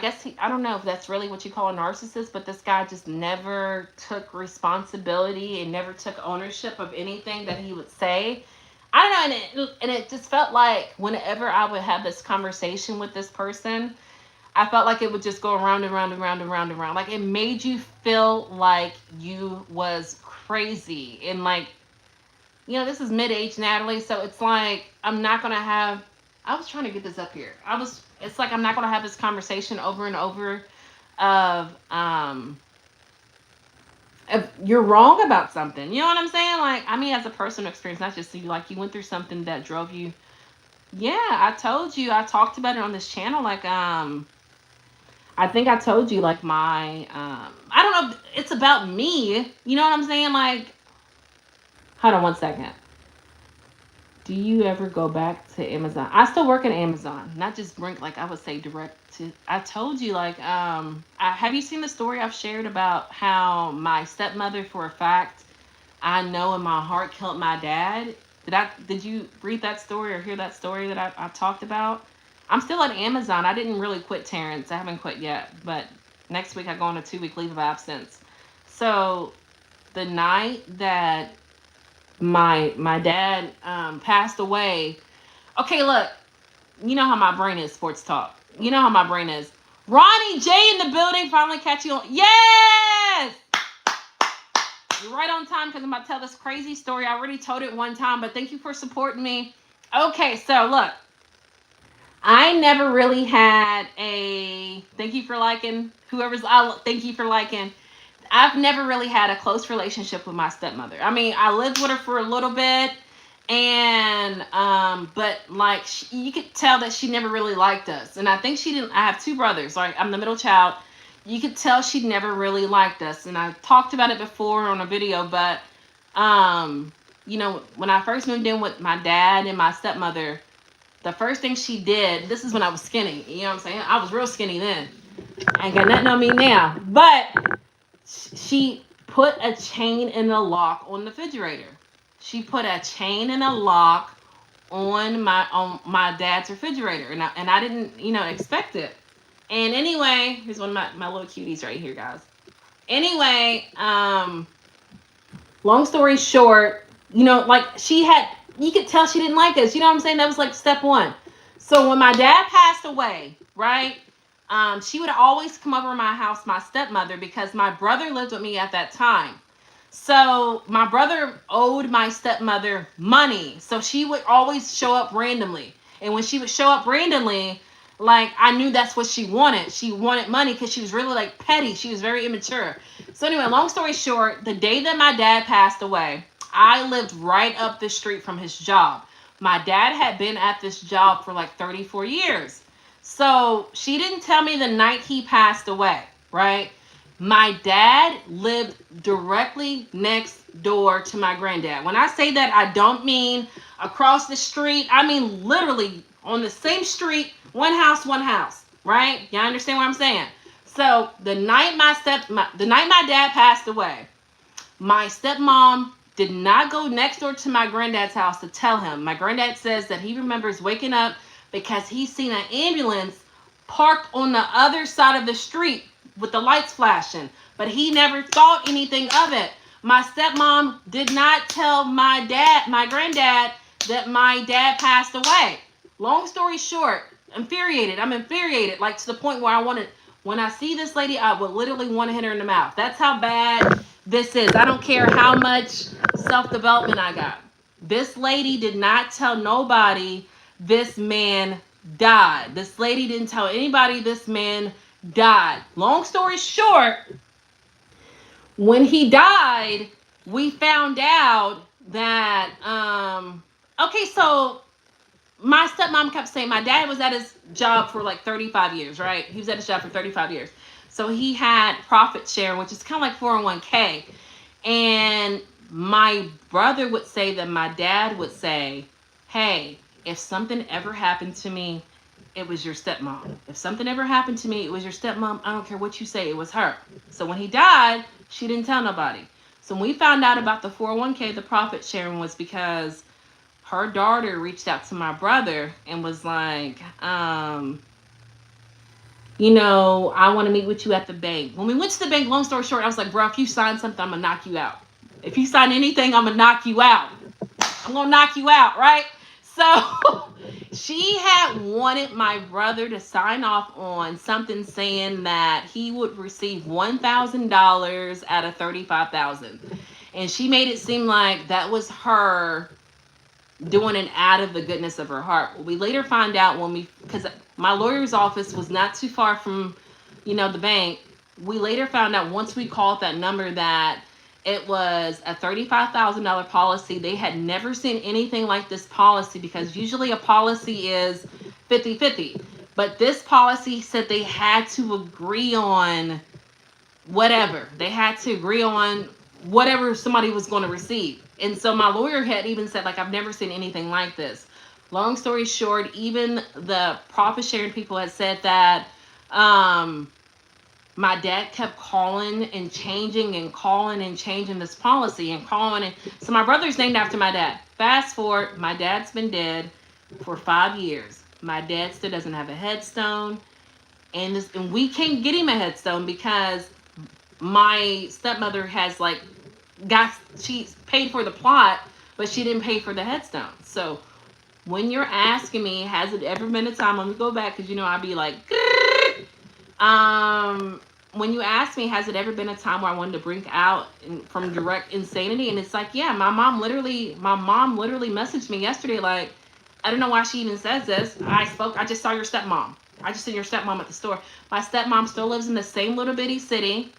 don't know if that's really what you call a narcissist, but this guy just never took responsibility and never took ownership of anything that he would say. I don't know. And it just felt like whenever I would have this conversation with this person, I felt like it would just go around and round and round and round and round. Like, it made you feel like you was crazy. And like, this is mid-age Natalie. So it's like, I'm not going to have... I was trying to get this up here. It's like I'm not going to have this conversation over and over of, if you're wrong about something. You know what I'm saying? Like, I mean, as a personal experience, not just you, like, you went through something that drove you. Yeah, I told you, I talked about it on this channel. Like, I think I told you, like, my, I don't know, it's about me. You know what I'm saying? Like, hold on one second. Do you ever go back to Amazon? I still work at Amazon, not just Brink, like I would say direct to... I told you, like, have you seen the story I've shared about how my stepmother, for a fact, I know in my heart killed my dad? Did you read that story or hear that story that I talked about? I'm still at Amazon. I didn't really quit Terrence. I haven't quit yet, but next week I go on a 2-week leave of absence. So the night that my dad passed away. Okay, look, you know how my brain is, sports talk. You know how my brain is. Ronnie J in the building, finally catch you on. Yes! You're right on time because I'm about to tell this crazy story. I already told it one time, but thank you for supporting me. Okay, so look. I never really had a thank you for liking thank you for liking. I've never really had a close relationship with my stepmother. I mean, I lived with her for a little bit, and but like you could tell that she never really liked us. And I think she didn't. I have 2 brothers. Like, I'm the middle child. You could tell she never really liked us. And I talked about it before on a video, but when I first moved in with my dad and my stepmother, the first thing she did, this is when I was skinny. You know what I'm saying? I was real skinny then. I ain't got nothing on me now. But she put a chain and a lock on the refrigerator. She put a chain and a lock on my dad's refrigerator. And I didn't, expect it. And anyway, here's one of my little cuties right here, guys. Anyway, long story short, like you could tell she didn't like us. You know what I'm saying? That was like step 1. So when my dad passed away, right? She would always come over to my house, my stepmother, because my brother lived with me at that time. So my brother owed my stepmother money. So she would always show up randomly. And when she would show up randomly, like, I knew that's what she wanted. She wanted money because she was really like petty. She was very immature. So anyway, long story short, the day that my dad passed away, I lived right up the street from his job. My dad had been at this job for like 34 years. So she didn't tell me the night he passed away, right? My dad lived directly next door to my granddad. When I say that, I don't mean across the street. I mean literally on the same street, one house, right? Y'all understand what I'm saying? So the night my dad passed away, my stepmom did not go next door to my granddad's house to tell him. My granddad says that he remembers waking up because he's seen an ambulance parked on the other side of the street with the lights flashing, but he never thought anything of it. My stepmom did not tell my granddad, that my dad passed away. Long story short, I'm infuriated, like to the point where when I see this lady, I would literally want to hit her in the mouth. That's how bad this is. I don't care how much self-development I got. This lady did not tell nobody this man died. This lady didn't tell anybody this man died. Long story short, when he died, we found out that, okay, so my stepmom kept saying my dad was at his job for like 35 years, right? He was at his job for 35 years. So he had profit sharing, which is kind of like 401k. And my brother would say that my dad would say, hey, if something ever happened to me, it was your stepmom. If something ever happened to me, it was your stepmom. I don't care what you say, it was her. So when he died, she didn't tell nobody. So when we found out about the 401k, the profit sharing was because her daughter reached out to my brother and was like, I want to meet with you at the bank. When we went to the bank, long story short, I was like, bro, if you sign something, I'm going to knock you out. If you sign anything, I'm going to knock you out. I'm going to knock you out, right? So she had wanted my brother to sign off on something saying that he would receive $1,000 out of $35,000. And she made it seem like that was her doing it out of the goodness of her heart. We later find out because my lawyer's office was not too far from, the bank. We later found out once we called that number that it was a $35,000 policy. They had never seen anything like this policy because usually a policy is 50-50. But this policy said they had to agree on whatever. They had to agree on whatever somebody was going to receive. And so my lawyer had even said, like, I've never seen anything like this. Long story short, even the profit sharing people had said that my dad kept calling and changing and calling and changing this policy and calling it. So my brother's named after my dad. Fast forward, my dad's been dead for 5 years. My dad still doesn't have a headstone, and we can't get him a headstone because my stepmother has like she paid for the plot, but she didn't pay for the headstone. So when you're asking me, has it ever been a time? Let me go back because I'd be like, when you ask me, has it ever been a time where I wanted to break out from direct insanity? And it's like, yeah, my mom literally messaged me yesterday. Like, I don't know why she even says this. I just saw your stepmom. I just seen your stepmom at the store. My stepmom still lives in the same little bitty city.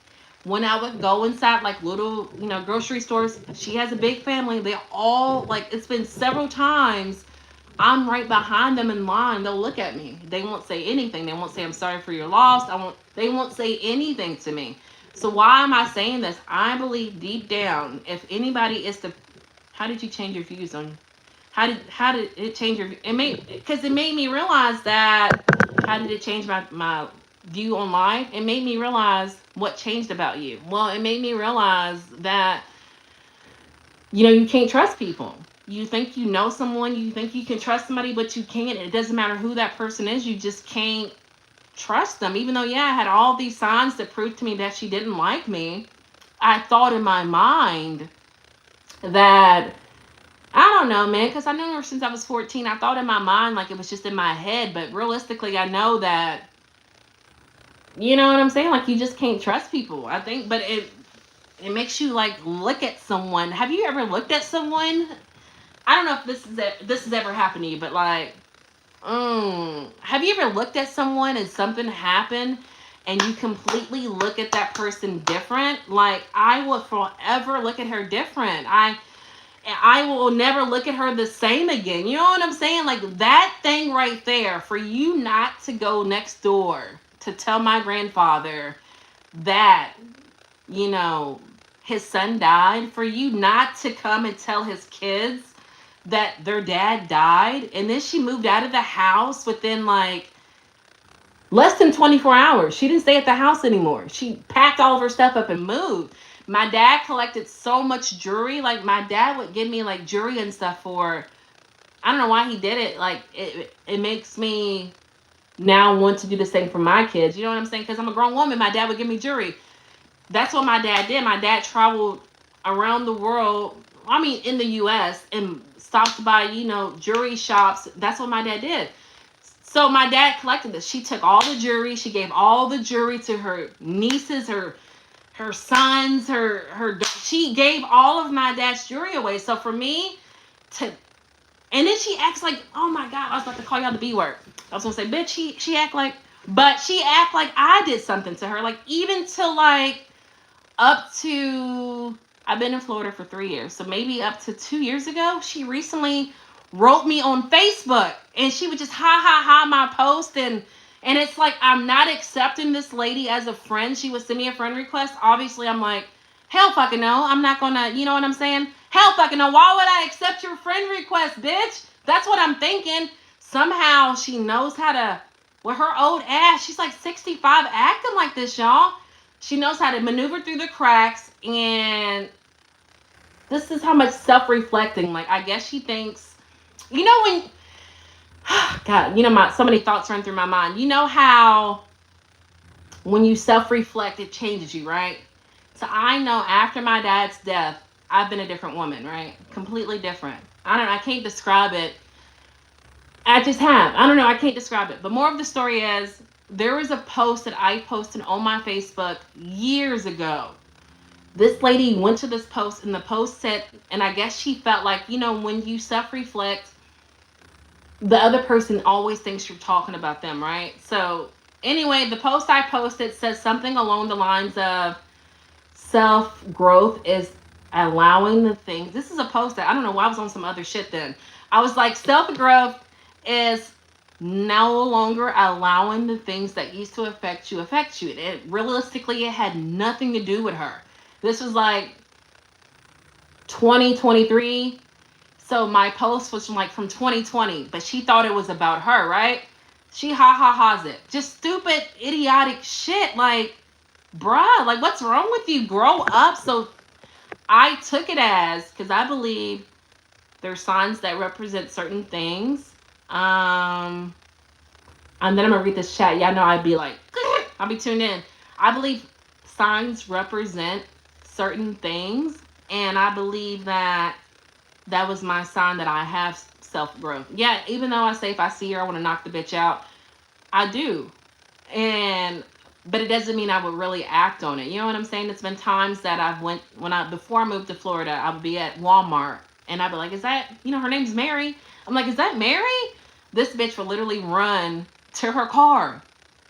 When I would go inside like little, grocery stores, she has a big family. They all, like, it's been several times I'm right behind them in line. They'll look at me. They won't say anything. They won't say I'm sorry for your loss. They won't say anything to me. So why am I saying this? I believe deep down, if anybody is to, how did you change your views on, how did it change your, because it made me realize that, how did it change my view on life? It made me realize what changed about you. Well, it made me realize that, you can't trust people. You think you know someone, you think you can trust somebody, but you can't. It doesn't matter who that person is, you just can't trust them. Even though, yeah, I had all these signs that proved to me that she didn't like me, I thought in my mind that, I don't know, man, because I knew her since I was 14. I thought in my mind like it was just in my head, but realistically, I know that, you know what I'm saying? Like, you just can't trust people, I think. But it makes you, like, look at someone. Have you ever looked at someone? I don't know if this has ever happened to you, but like, have you ever looked at someone and something happened and you completely look at that person different? Like, I will forever look at her different. I will never look at her the same again. You know what I'm saying? Like, that thing right there, for you not to go next door to tell my grandfather that, his son died, for you not to come and tell his kids that their dad died, and then she moved out of the house within like less than 24 hours. She didn't stay at the house anymore. She packed all of her stuff up and moved. My dad collected so much jewelry. Like, my dad would give me like jewelry and stuff for, I don't know why he did it. Like, it makes me now want to do the same for my kids. You know what I'm saying? Because I'm a grown woman. My dad would give me jewelry. That's what my dad did. My dad traveled around the world, I mean, in the U.S., and stopped by, jewelry shops. That's what my dad did. So my dad collected this. She took all the jewelry. She gave all the jewelry to her nieces, her sons, she gave all of my dad's jewelry away. So for me to, and then she acts like, oh my God, I was about to call y'all the B word. I was gonna say, bitch, she act like I did something to her. Like, even to like, up to, I've been in Florida for 3 years, so maybe up to 2 years ago, she recently wrote me on Facebook, and she would just ha my post, and it's like, I'm not accepting this lady as a friend. She would send me a friend request. Obviously, I'm like, hell fucking no, I'm not gonna, you know what I'm saying? Hell fucking no, why would I accept your friend request, bitch? That's what I'm thinking. Somehow she knows how to, with her old ass, she's like 65, acting like this, y'all. She knows how to maneuver through the cracks, and this is how much self-reflecting. Like, I guess she thinks, when, God, so many thoughts run through my mind. You know how when you self-reflect, it changes you, right? So I know after my dad's death, I've been a different woman, right? Completely different. I can't describe it. I just have. I don't know. I can't describe it. But more of the story is, there was a post that I posted on my Facebook years ago. This lady went to this post, and the post said, and I guess she felt like, when you self-reflect, the other person always thinks you're talking about them, right? So anyway, the post I posted says something along the lines of, self-growth is allowing the things. This is a post that, I don't know why, I was on some other shit then. I was like, self-growth is no longer allowing the things that used to affect you. It realistically, it had nothing to do with her. This was like 2023. So my post was from 2020, but she thought it was about her, right? She ha-ha-ha's it. Just stupid, idiotic shit. Like, bruh, like what's wrong with you? Grow up. So I took it as, because I believe there's signs that represent certain things. Um, and then I'm gonna read this chat. Y'all know I'd be like, I'll be tuned in. I believe signs represent certain things, and I believe that that was my sign that I have self growth. Yeah, even though I say if I see her, I want to knock the bitch out, I do. And but it doesn't mean I would really act on it. You know what I'm saying? It's been times that I've went when I before I moved to Florida, I would be at Walmart and I'd be like, "Is that her name's Mary?" I'm like, "Is that Mary?" This bitch will literally run to her car.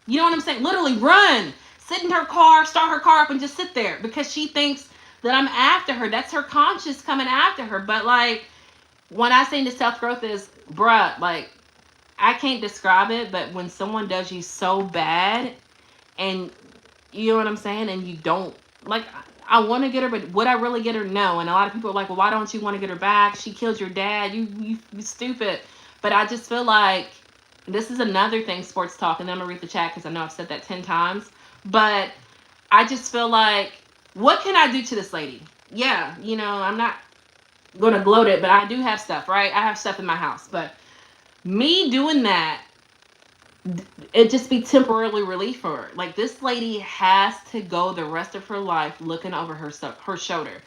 You know what I'm saying? Literally run, sit in her car, start her car up, and just sit there because she thinks that I'm after her. That's her conscience coming after her. But like when I say the self growth is, bruh, like I can't describe it, but when someone does you so bad and you know what I'm saying, and you don't like, I want to get her, but would I really get her? No. And a lot of people are like, well, why don't you want to get her back? She killed your dad. You stupid. But I just feel like this is another thing, sports talk, and then I'm gonna read the chat because I know I've said that 10 times. But I just feel like, what can I do to this lady? Yeah, I'm not gonna gloat it, but I do have stuff, right? I have stuff in my house, but me doing that, it just be temporarily relief for her. Like this lady has to go the rest of her life looking over her shoulder.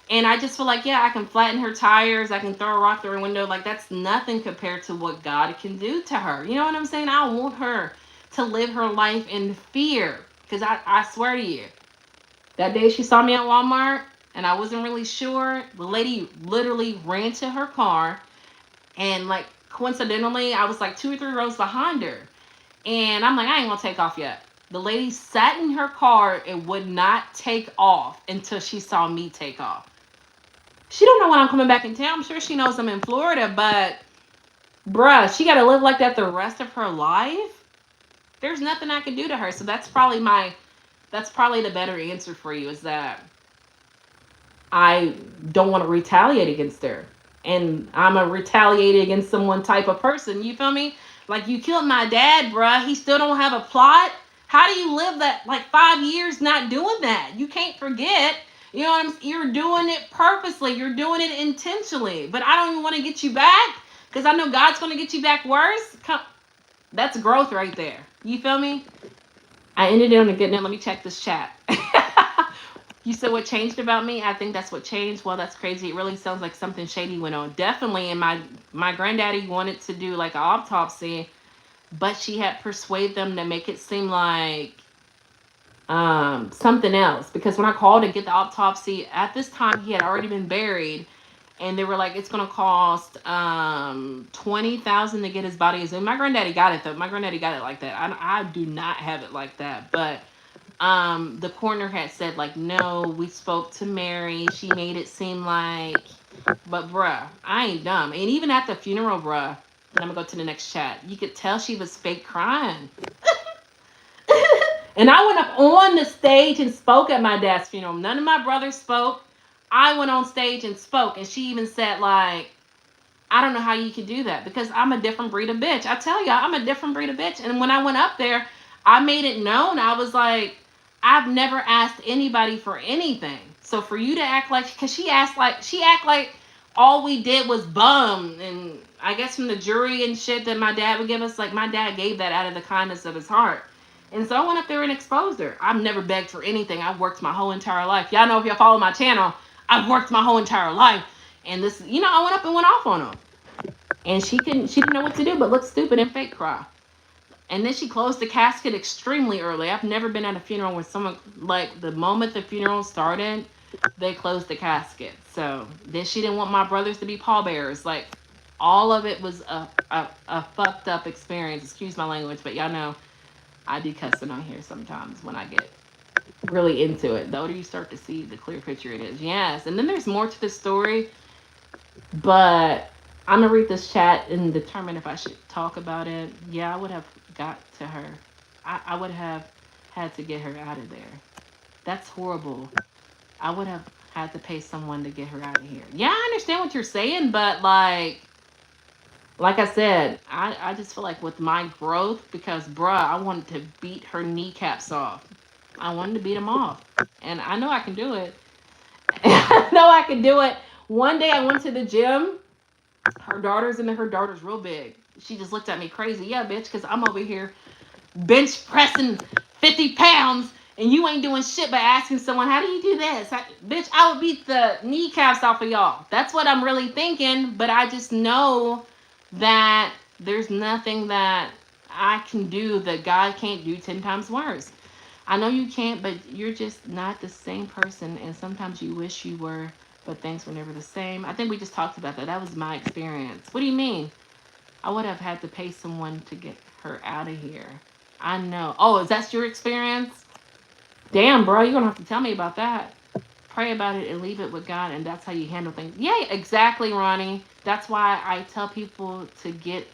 And I just feel like, yeah, I can flatten her tires, I can throw a rock through her window. Like that's nothing compared to what God can do to her. You know what I'm saying? I want her to live her life in fear. Because I swear to you, that day she saw me at Walmart and I wasn't really sure. The lady literally ran to her car and like coincidentally, I was like 2 or 3 rows behind her. And I'm like, I ain't gonna take off yet. The lady sat in her car and would not take off until she saw me take off. She don't know when I'm coming back in town. I'm sure she knows I'm in Florida, but bruh, she gotta live like that the rest of her life. There's nothing I can do to her. So that's probably the better answer for you is that I don't want to retaliate against her. And I'm a retaliate against someone type of person. You feel me? Like you killed my dad, bruh. He still don't have a plot. How do you live that like 5 years not doing that? You can't forget. You know what I'm? You're doing it purposely. You're doing it intentionally. But I don't even want to get you back because I know God's going to get you back worse. That's growth right there. You feel me? I ended it on a good note. Let me check this chat. You said what changed about me? I think that's what changed. Well, that's crazy. It really sounds like something shady went on. Definitely, and my granddaddy wanted to do like an autopsy, but she had persuaded them to make it seem like something else. Because when I called to get the autopsy, at this time he had already been buried, and they were like, it's gonna cost $20,000 to get his body exhumed. My granddaddy got it though. My granddaddy got it like that. I do not have it like that, but the coroner had said like, no, we spoke to Mary, she made it seem like, but bruh, I ain't dumb. And even at the funeral, bruh, and I'm gonna go to the next chat, you could tell she was fake crying. And I went up on the stage and spoke at my dad's funeral. None of my brothers spoke. I went on stage and spoke, and she even said like, I don't know how you could do that because I'm a different breed of bitch. I tell y'all, I'm a different breed of bitch. And when I went up there, I made it known. I was like, I've never asked anybody for anything. So for you to act like, because she act like all we did was bum. And I guess from the jury and shit that my dad would give us, like my dad gave that out of the kindness of his heart. And so I went up there and exposed her. I've never begged for anything. I've worked my whole entire life. Y'all know if y'all follow my channel, I've worked my whole entire life. And this, I went up and went off on her. And she didn't know what to do but look stupid and fake cry. And then she closed the casket extremely early. I've never been at a funeral where someone, like, the moment the funeral started, they closed the casket. So then she didn't want my brothers to be pallbearers. Like, all of it was a fucked up experience. Excuse my language, but y'all know I do cussing on here sometimes when I get really into it. The older you start to see, the clear picture it is. Yes. And then there's more to the story, but I'm going to read this chat and determine if I should talk about it. Yeah, I would have got to her. I would have had to get her out of there. That's horrible. I would have had to pay someone to get her out of here. Yeah, I understand what you're saying, but like I said, I just feel like with my growth, because bruh, I wanted to beat her kneecaps off. I wanted to beat them off. And I know I can do it. I know I can do it. One day I went to the gym. Her daughter's real big. She just looked at me crazy. Yeah, bitch, because I'm over here bench pressing 50 pounds and you ain't doing shit by asking someone, how do you do this? Bitch, I would beat the kneecaps off of y'all. That's what I'm really thinking. But I just know that there's nothing that I can do that God can't do 10 times worse. I know you can't, but you're just not the same person. And sometimes you wish you were, but things were never the same. I think we just talked about that. That was my experience. What do you mean? I would have had to pay someone to get her out of here. I know. Oh, is that your experience? Damn, bro, you're going to have to tell me about that. Pray about it and leave it with God, and that's how you handle things. Yeah, exactly, Ronnie. That's why I tell people to get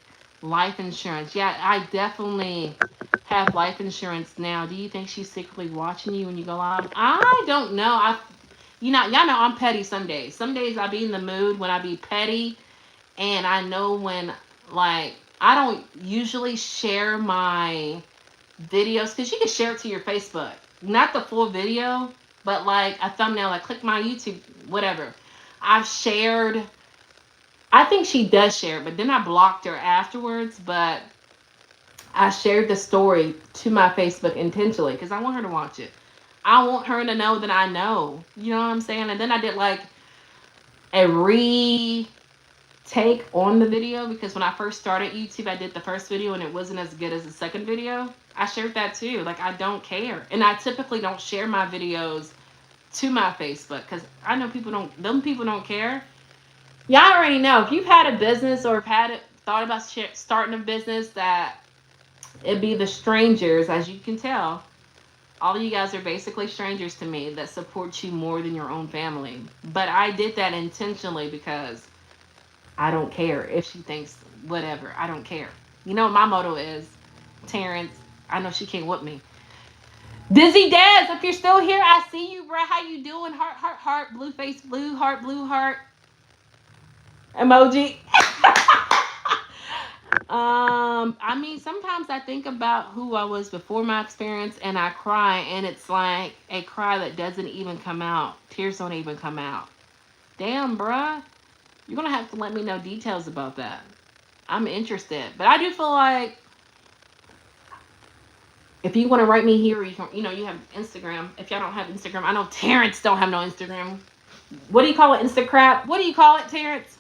life insurance. Yeah, I definitely have life insurance now. Do you think she's secretly watching you when you go out? I don't know. Y'all know I'm petty some days. Some days I be in the mood when I be petty, and I know when, like, I don't usually share my videos because you can share it to your Facebook. Not the full video, but like a thumbnail, like click my YouTube, whatever. I've shared, I think she does share it, but then I blocked her afterwards. But I shared the story to my Facebook intentionally because I want her to watch it. I want her to know that I know. You know what I'm saying? And then I did like a take on the video because when I first started YouTube, I did the first video and it wasn't as good as the second video. I shared that too. Like, I don't care. And I typically don't share my videos to my Facebook because I know them people don't care. Y'all already know if you've had a business or have thought about starting a business, that it'd be the strangers, as you can tell. All of you guys are basically strangers to me that support you more than your own family. But I did that intentionally because I don't care if she thinks whatever. I don't care. You know what my motto is, Terrence? I know she can't whoop me. Dizzy Dez, if you're still here, I see you, bro. How you doing? Heart, heart, heart, blue face, blue heart, emoji. I mean, sometimes I think about who I was before my experience and I cry, and it's like a cry that doesn't even come out. Tears don't even come out. Damn, bruh. You're going to have to let me know details about that. I'm interested. But I do feel like if you want to write me here, you have Instagram. If y'all don't have Instagram, I know Terrence don't have no Instagram. What do you call it? Instacrap? What do you call it, Terrence?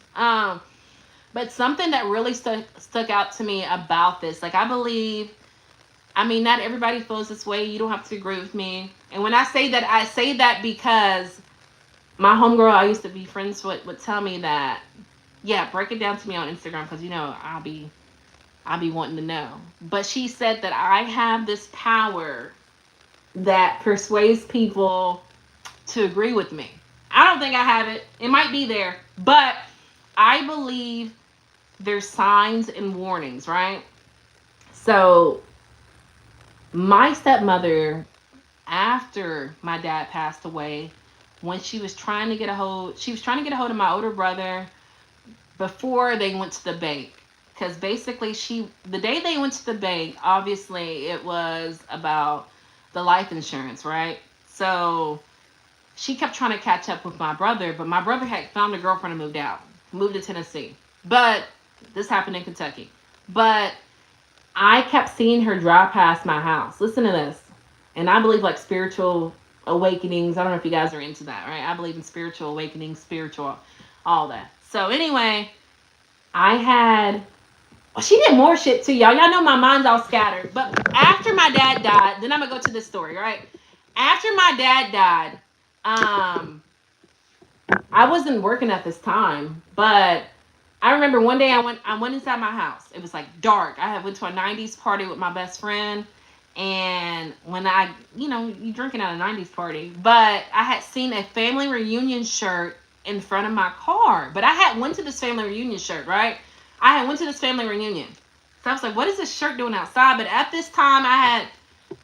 But something that really stuck out to me about this, like, I believe, I mean, not everybody feels this way. You don't have to agree with me. And when I say that because my homegirl I used to be friends with would tell me that, yeah, break it down to me on Instagram because, I'll be wanting to know. But she said that I have this power that persuades people to agree with me. I don't think I have it. It might be there. But I believe there's signs and warnings, right? So my stepmother, after my dad passed away, when she was trying to get a hold of my older brother before they went to the bank. Because basically the day they went to the bank, obviously it was about the life insurance, right? So she kept trying to catch up with my brother, but my brother had found a girlfriend and moved to Tennessee. But this happened in Kentucky. But I kept seeing her drive past my house. Listen to this. And I believe like spiritual awakenings. I don't know if you guys are into that, right? I believe in spiritual awakenings, all that. So anyway, she did more shit too, y'all. Y'all know my mind's all scattered. But after my dad died, then I'm going to go to this story, right? After my dad died, I wasn't working at this time, but I remember one day I went inside my house. It was like dark. I went to a 90s party with my best friend. And when you drinking at a 90s party, but I had seen a family reunion shirt in front of my car. But I had went to this family reunion shirt, right? I had went to this family reunion. So I was like, what is this shirt doing outside? But at this time I had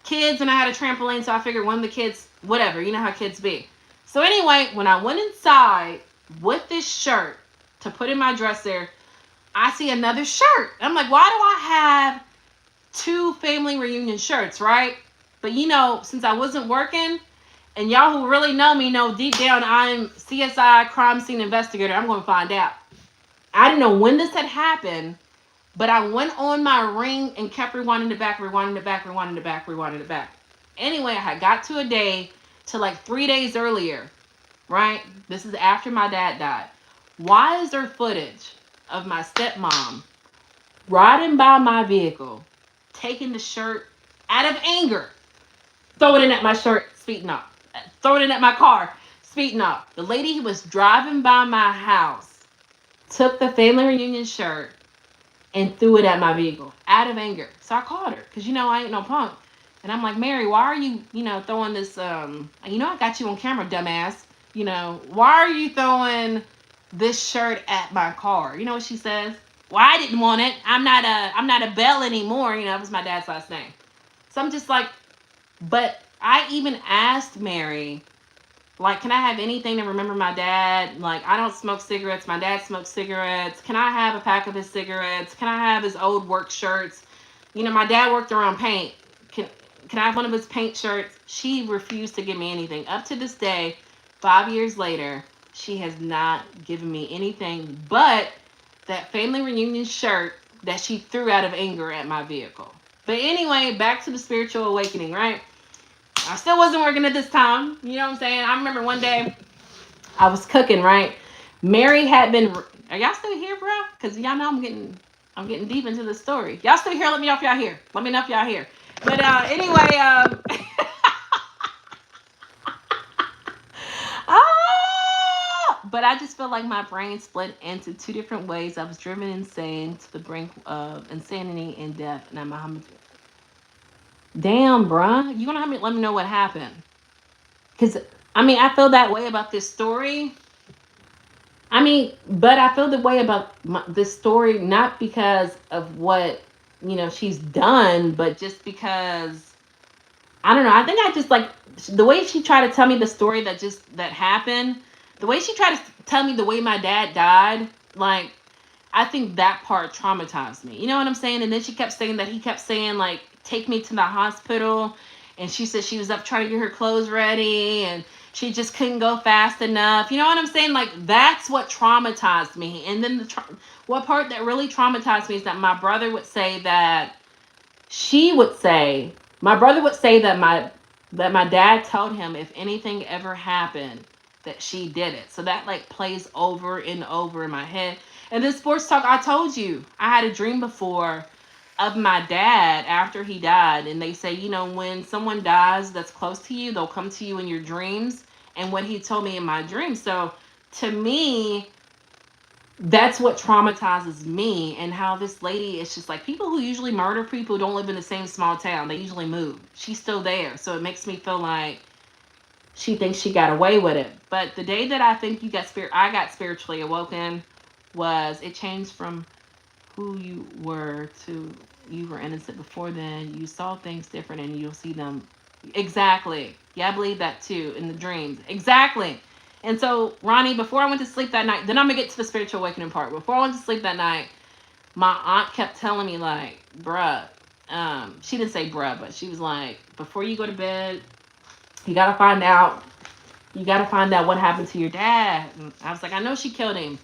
kids and I had a trampoline. So I figured one of the kids, whatever, you know how kids be. So anyway, when I went inside with this shirt to put in my dresser, I see another shirt. I'm like, why do I have two family reunion shirts, right? But you know, since I wasn't working, and y'all who really know me know deep down I'm CSI crime scene investigator. I'm going to find out. I didn't know when this had happened, but I went on my ring and kept rewinding it back, rewinding it back, rewinding it back, rewinding it back. Anyway, I had got to a day to like 3 days earlier, right? This is after my dad died. Why is there footage of my stepmom riding by my vehicle, taking the shirt out of anger, throwing it at my shirt, speeding up, throwing it at my car, speeding up? The lady who was driving by my house took the family reunion shirt and threw it at my vehicle out of anger. So I called her because, you know, I ain't no punk. And I'm like, Mary, why are you, you know, throwing this, you know, I got you on camera, dumbass. You know, why are you throwing this shirt at my car? You know what she says? Well, I didn't want it. I'm not a Bell anymore. You know, that was my dad's last name. So I'm just like, but I even asked Mary, like, can I have anything to remember my dad? Like, I don't smoke cigarettes. My dad smokes cigarettes. Can I have a pack of his cigarettes? Can I have his old work shirts? You know, my dad worked around paint. Can I have one of his paint shirts? She refused to give me anything. Up to this day, 5 years later, she has not given me anything but that family reunion shirt that she threw out of anger at my vehicle. But anyway, back to the spiritual awakening, right? I still wasn't working at this time. You know what I'm saying? I remember one day I was cooking, right? Mary had been. Are y'all still here, bro? Because y'all know I'm getting deep into the story. Y'all still here? Let me know if y'all here. Let me know if y'all here. But anyway, but I just feel like my brain split into two different ways. I was driven insane to the brink of insanity and death, and I'm damn, bruh. You gonna have me let me know what happened? Because I mean, I feel that way about this story. I mean, but I feel the way about this story not because of what, you know, she's done, but just because I don't know. I think I just like the way she tried to tell me the story that happened. The way she tried to tell me the way my dad died, like I think that part traumatized me. You know what I'm saying? And then she kept saying that he kept saying like, take me to the hospital. And she said she was up trying to get her clothes ready and she just couldn't go fast enough. You know what I'm saying? Like that's what traumatized me. And then what part that really traumatized me is that my brother would say that my brother would say that my dad told him if anything ever happened that she did it. So that like plays over and over in my head. And then sports talk, I told you, I had a dream before of my dad after he died. And they say, you know, when someone dies that's close to you, they'll come to you in your dreams. And what he told me in my dream. So to me, that's what traumatizes me, and how this lady is just like people who usually murder people don't live in the same small town. They usually move. She's still there. So it makes me feel like she thinks she got away with it. But the day that I think I got spiritually awoken was it changed from who you were to you were innocent before then. You saw things different and you'll see them. Exactly. Yeah, I believe that too in the dreams. Exactly. And so, Ronnie, before I went to sleep that night, then I'm going to get to the spiritual awakening part. Before I went to sleep that night, my aunt kept telling me, like, bruh, she didn't say bruh, but she was like, before you go to bed, you got to find out what happened to your dad. And I was like, I know she killed him.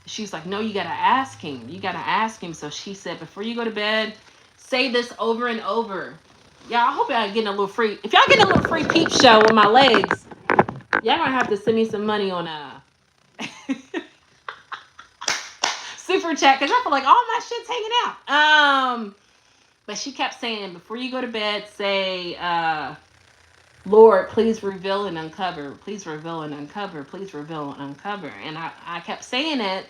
She's like, no, you got to ask him. You got to ask him. So she said, before you go to bed, say this over and over. Y'all, I hope y'all getting a little free. If y'all getting a little free peep show with my legs, y'all gonna have to send me some money on super chat because I feel like all my shit's hanging out. But she kept saying before you go to bed, say, Lord, please reveal and uncover. Please reveal and uncover. Please reveal and uncover. And I kept saying it,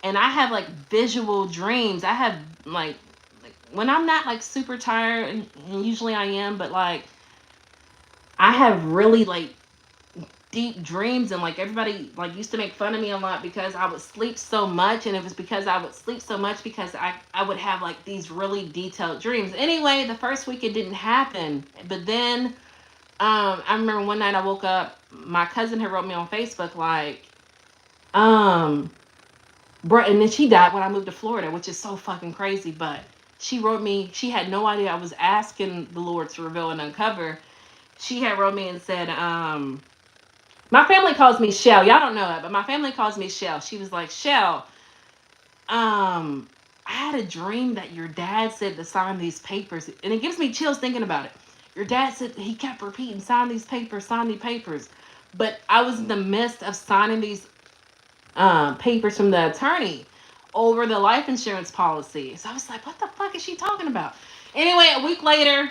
and I have like visual dreams. I have like when I'm not like super tired, and usually I am, but like I have really like deep dreams, and like everybody like used to make fun of me a lot because I would sleep so much, and it was because I would sleep so much because I would have like these really detailed dreams. Anyway, the first week it didn't happen, but then I remember one night I woke up, my cousin had wrote me on Facebook like bro, and then she died when I moved to Florida, which is so fucking crazy, but she wrote me. She had no idea I was asking the Lord to reveal and uncover. She had wrote me and said, my family calls me Shell. Y'all don't know that, but my family calls me Shell. She was like, Shell, I had a dream that your dad said to sign these papers, and it gives me chills thinking about it. Your dad said he kept repeating, sign these papers, sign these papers. But I was in the midst of signing these papers from the attorney over the life insurance policy. So I was like, what the fuck is she talking about? Anyway, a week later,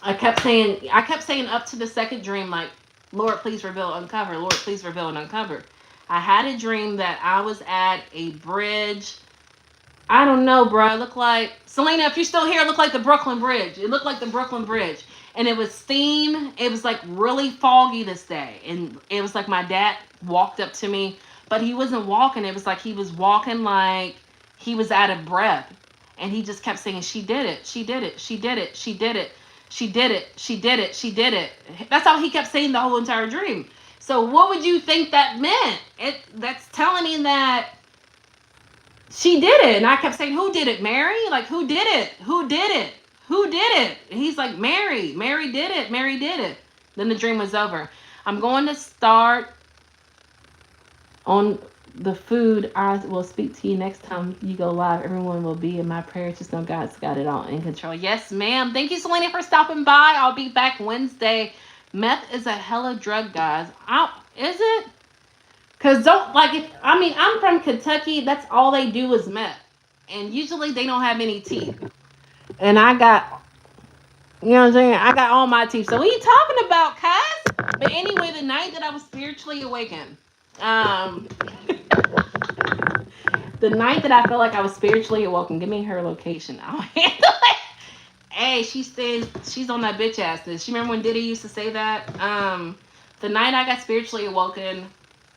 I kept saying up to the second dream, like, Lord, please reveal, uncover. Lord, please reveal and uncover. I had a dream that I was at a bridge. I don't know, bro. It looked like, Selena, if you're still here, it looked like the Brooklyn Bridge. It looked like the Brooklyn Bridge. And it was steam. It was like really foggy this day. And it was like my dad walked up to me, but he wasn't walking. It was like he was walking like he was out of breath. And he just kept saying, she did it. She did it. She did it. She did it. She did it. She did it. She did it. That's all he kept saying the whole entire dream. So what would you think that meant? That's telling me that she did it. And I kept saying, who did it, Mary? Like, who did it? Who did it? Who did it? And he's like, Mary. Mary did it. Mary did it. Then the dream was over. I'm going to start on the food. I will speak to you next time you go live. Everyone will be in my prayers. Just know God's got it all in control. Yes, ma'am. Thank you, Selena, for stopping by. I'll be back Wednesday. Meth is a hella drug, guys. Is it? Because I'm from Kentucky. That's all they do is meth. And usually they don't have any teeth. And I got, you know what I'm saying? I got all my teeth. So what are you talking about, cuz? But anyway, the night that I was spiritually awakened, the night that I felt like I was spiritually awoken, give me her location. I'll handle it. Hey, she's on that bitch ass list. She remember when Diddy used to say that? The night I got spiritually awoken,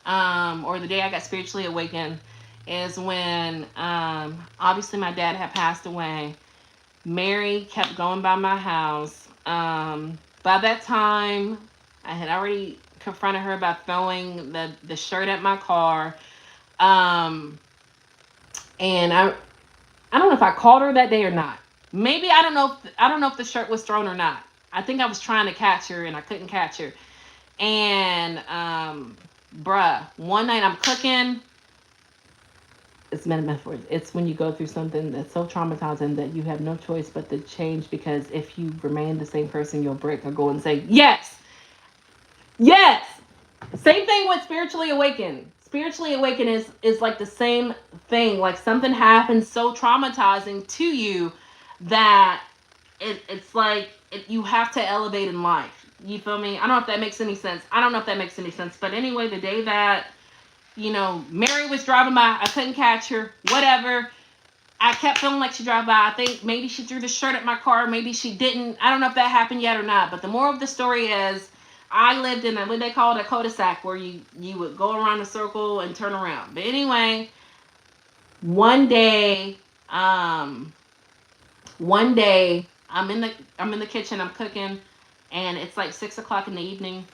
or the day I got spiritually awakened, is when obviously my dad had passed away. Mary kept going by my house. By that time, I had already confronted her about throwing the shirt at my car. And I don't know if I called her that day or not. Maybe I don't know if the shirt was thrown or not. I think I was trying to catch her and I couldn't catch her. And bruh, one night I'm cooking. It's metaphors. It's when you go through something that's so traumatizing that you have no choice but to change, because if you remain the same person, you'll break or go and say, yes. Yes. Same thing with spiritually awakened. Spiritually awakened is like the same thing. Like something happens so traumatizing to you that it's like you have to elevate in life. You feel me? I don't know if that makes any sense. But anyway, the day that, Mary was driving by, I couldn't catch her, whatever. I kept feeling like she drove by. I think maybe she threw the shirt at my car. Maybe she didn't. I don't know if that happened yet or not. But the moral of the story is, I lived in what they call a cul-de-sac, where you would go around a circle and turn around. But anyway, one day I'm in the kitchen, I'm cooking, and it's like 6:00 in the evening,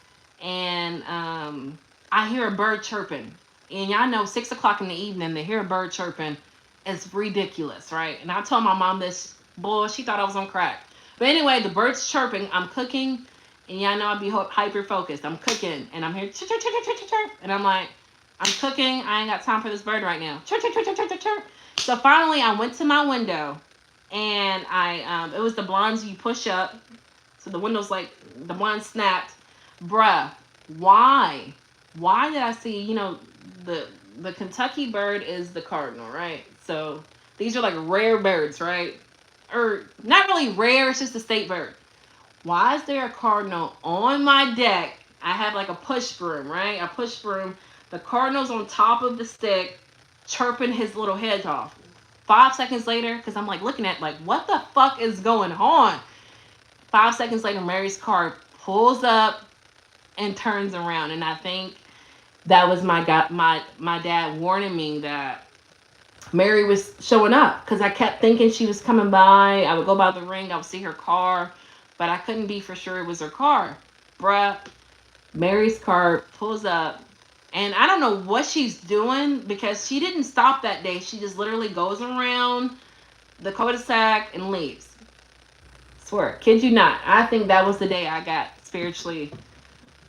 and I hear a bird chirping. And y'all know 6:00 in the evening to hear a bird chirping is ridiculous, right? And I told my mom this, boy, she thought I was on crack. But anyway, the bird's chirping, I'm cooking, and y'all know I'd be hyper focused. I'm cooking, and I'm here, chirp, chirp, chirp, chirp, chirp, chirp, and I'm like, I'm cooking, I ain't got time for this bird right now. Chirp, chirp, chirp, chirp, chirp, chirp. So finally, I went to my window, and it was the blinds you push up, so the window's like, the blind snapped. Bruh, why did I see, the Kentucky bird is the cardinal, right? So these are like rare birds, right? Or not really rare, it's just a state bird. Why is there a cardinal on my deck? I have like a push broom, right? A push broom. The cardinal's on top of the stick, chirping his little head off. 5 seconds later, because I'm like looking at like, what the fuck is going on? 5 seconds later, Mary's car pulls up and turns around. And I think that was my dad warning me that Mary was showing up, because I kept thinking she was coming by. I would go by the ring, I would see her car, but I couldn't be for sure it was her car. Bruh, Mary's car pulls up, and I don't know what she's doing, because she didn't stop that day. She just literally goes around the cul-de-sac and leaves. Swear, kid you not. I think that was the day I got spiritually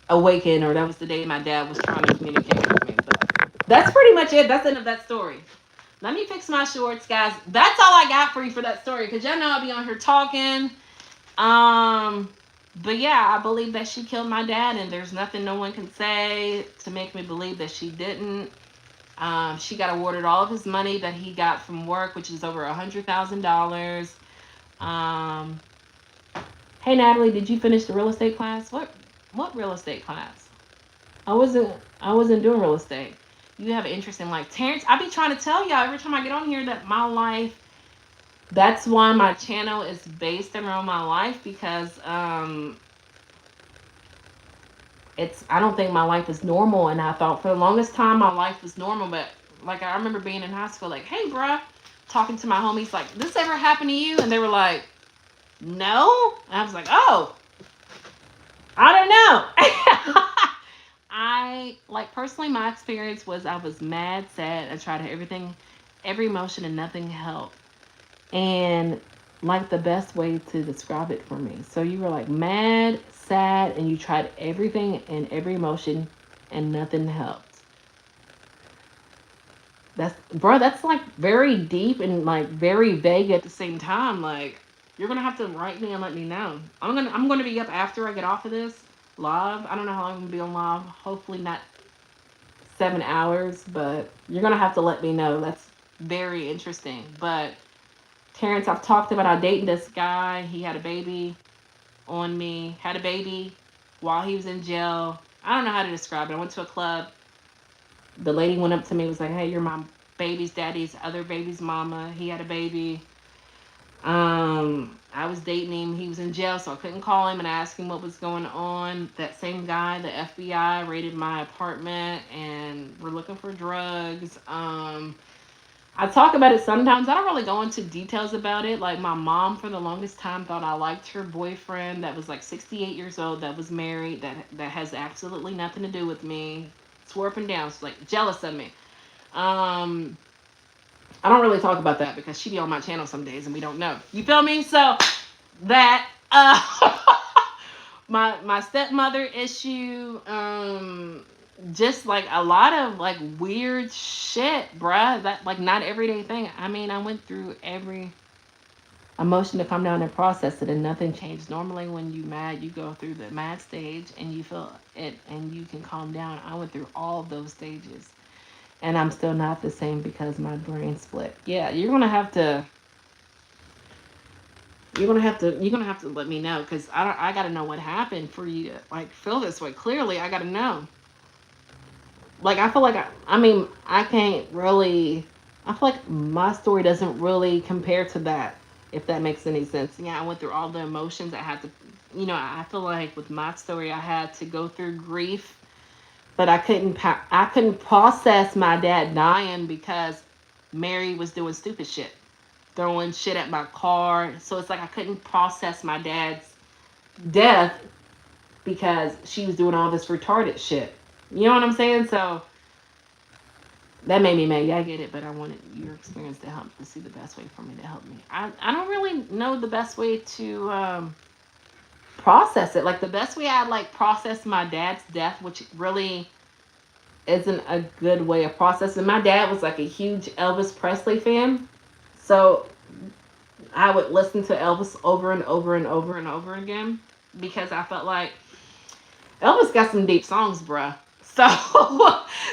awakened, or that was the day my dad was trying to communicate with me. But that's pretty much it. That's the end of that story. Let me fix my shorts, guys. That's all I got for you for that story, because y'all know I'll be on here talking. But yeah, I believe that she killed my dad, and there's nothing no one can say to make me believe that she didn't. She got awarded all of his money that he got from work, which is over $100,000. Hey Natalie, did you finish the real estate class? What real estate class? I wasn't doing real estate. You have an interest in life. Terrence, I be trying to tell y'all every time I get on here that my life, that's why my channel is based around my life, because I don't think my life is normal, and I thought for the longest time my life was normal. But like, I remember being in high school, like, hey bruh, talking to my homies, like, this ever happened to you? And they were like, no. And I was like, oh, I don't know. I, like, personally, my experience was I was mad, sad, I tried everything, every emotion, and nothing helped. And like, the best way to describe it for me. So you were like mad, sad, and you tried everything and every emotion, and nothing helped. That's like very deep and like very vague at the same time. Like, you're gonna have to write me and let me know. I'm gonna be up after I get off of this live. I don't know how long I'm gonna be on live. Hopefully not 7 hours, but you're gonna have to let me know. That's very interesting. But Terrence, I've talked about, I dated this guy. He had a baby on me. Had a baby while he was in jail. I don't know how to describe it. I went to a club. The lady went up to me, was like, hey, you're my baby's daddy's other baby's mama. He had a baby. I was dating him. He was in jail, so I couldn't call him and ask him what was going on. That same guy, the FBI, raided my apartment and were looking for drugs. I talk about it sometimes. I don't really go into details about it. Like, my mom, for the longest time, thought I liked her boyfriend that was like 68 years old, that was married, that has absolutely nothing to do with me. Swore up and down. She's like jealous of me. I don't really talk about that because she be on my channel some days and we don't know. You feel me? So that my stepmother issue, just like a lot of like weird shit, bruh. That, like, not everyday thing. I mean, I went through every emotion to come down and process it, and nothing changed. Normally when you mad, you go through the mad stage and you feel it and you can calm down. I went through all of those stages, and I'm still not the same because my brain split. Yeah, you're gonna have to let me know, because I gotta know what happened for you to like feel this way. Clearly I gotta know. Like, I feel like I can't really, I feel like my story doesn't really compare to that, if that makes any sense. Yeah, I went through all the emotions. I had to, I feel like with my story, I had to go through grief, but I couldn't process my dad dying because Mary was doing stupid shit, throwing shit at my car. So it's like I couldn't process my dad's death because she was doing all this retarded shit. You know what I'm saying? So that made me mad. Yeah, I get it, but I wanted your experience to help, to see the best way for me to help me. I don't really know the best way to process it. Like, the best way I like process my dad's death, which really isn't a good way of processing. My dad was like a huge Elvis Presley fan, so I would listen to Elvis over and over and over and over again, because I felt like Elvis got some deep songs, bruh. So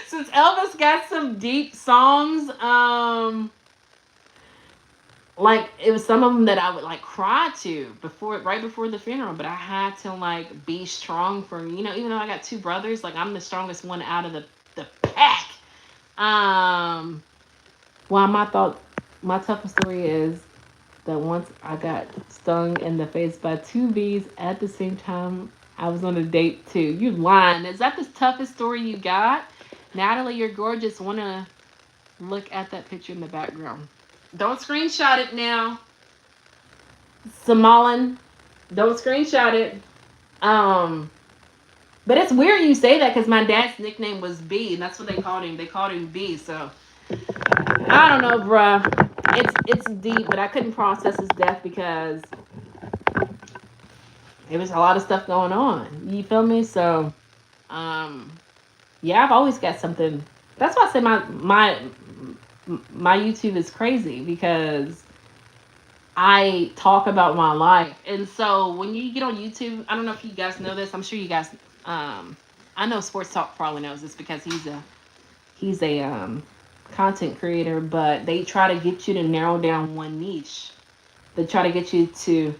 since Elvis got some deep songs, like, it was some of them that I would like cry to right before the funeral, but I had to like be strong for, even though I got two brothers, like, I'm the strongest one out of the pack. Well, my toughest story is that once I got stung in the face by two bees at the same time, I was on a date too. You lying. Is that the toughest story you got? Natalie, you're gorgeous. Want to look at that picture in the background. Don't screenshot it now. Samalin, don't screenshot it. But it's weird you say that, because my dad's nickname was B, and that's what they called him. They called him B, so I don't know, bruh. it's deep, but I couldn't process his death because there was a lot of stuff going on. You feel me? So, um, yeah, I've always got something. That's why I say my YouTube is crazy because I talk about my life. And so when you get on YouTube, I don't know if you guys know this. I'm sure you guys. Um, I know Sports Talk probably knows this because he's a content creator. But they try to get you to narrow down one niche. They try to get you to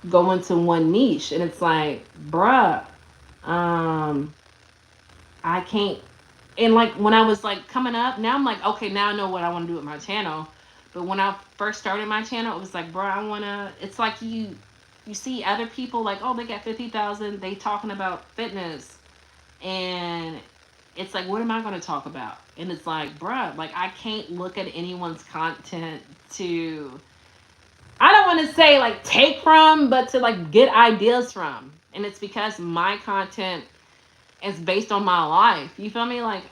go into one niche, and it's like, bruh, um, I can't. And like when I was like coming up, now I'm like, okay, now I know what I want to do with my channel. But when I first started my channel, it was like, bro, I wanna. It's like you see other people like, oh, they got 50,000, they talking about fitness, and it's like, what am I gonna talk about? And it's like, bruh, like I can't look at anyone's content to. I don't want to say like take from, but to like get ideas from. And it's because my content is based on my life. You feel me? Like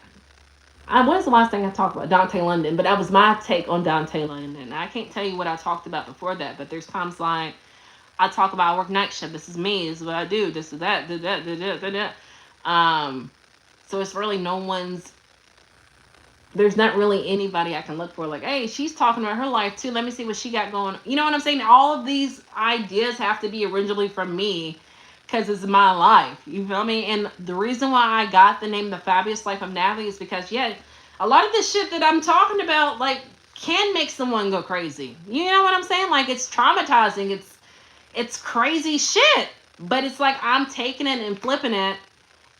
what was the last thing I talked about? Dante London, but that was my take on Dante London. I can't tell you what I talked about before that, but there's times like I talk about I work night shift. This is me. This is what I do. This is that. Um, so it's really no one's. There's not really anybody I can look for. Like, hey, she's talking about her life too. Let me see what she got going. You know what I'm saying? All of these ideas have to be originally from me because it's my life. You feel me? And the reason why I got the name The Fabulous Life of Natalie is because, yeah, a lot of this shit that I'm talking about, like, can make someone go crazy. You know what I'm saying? Like, it's traumatizing. It's crazy shit. But it's like I'm taking it and flipping it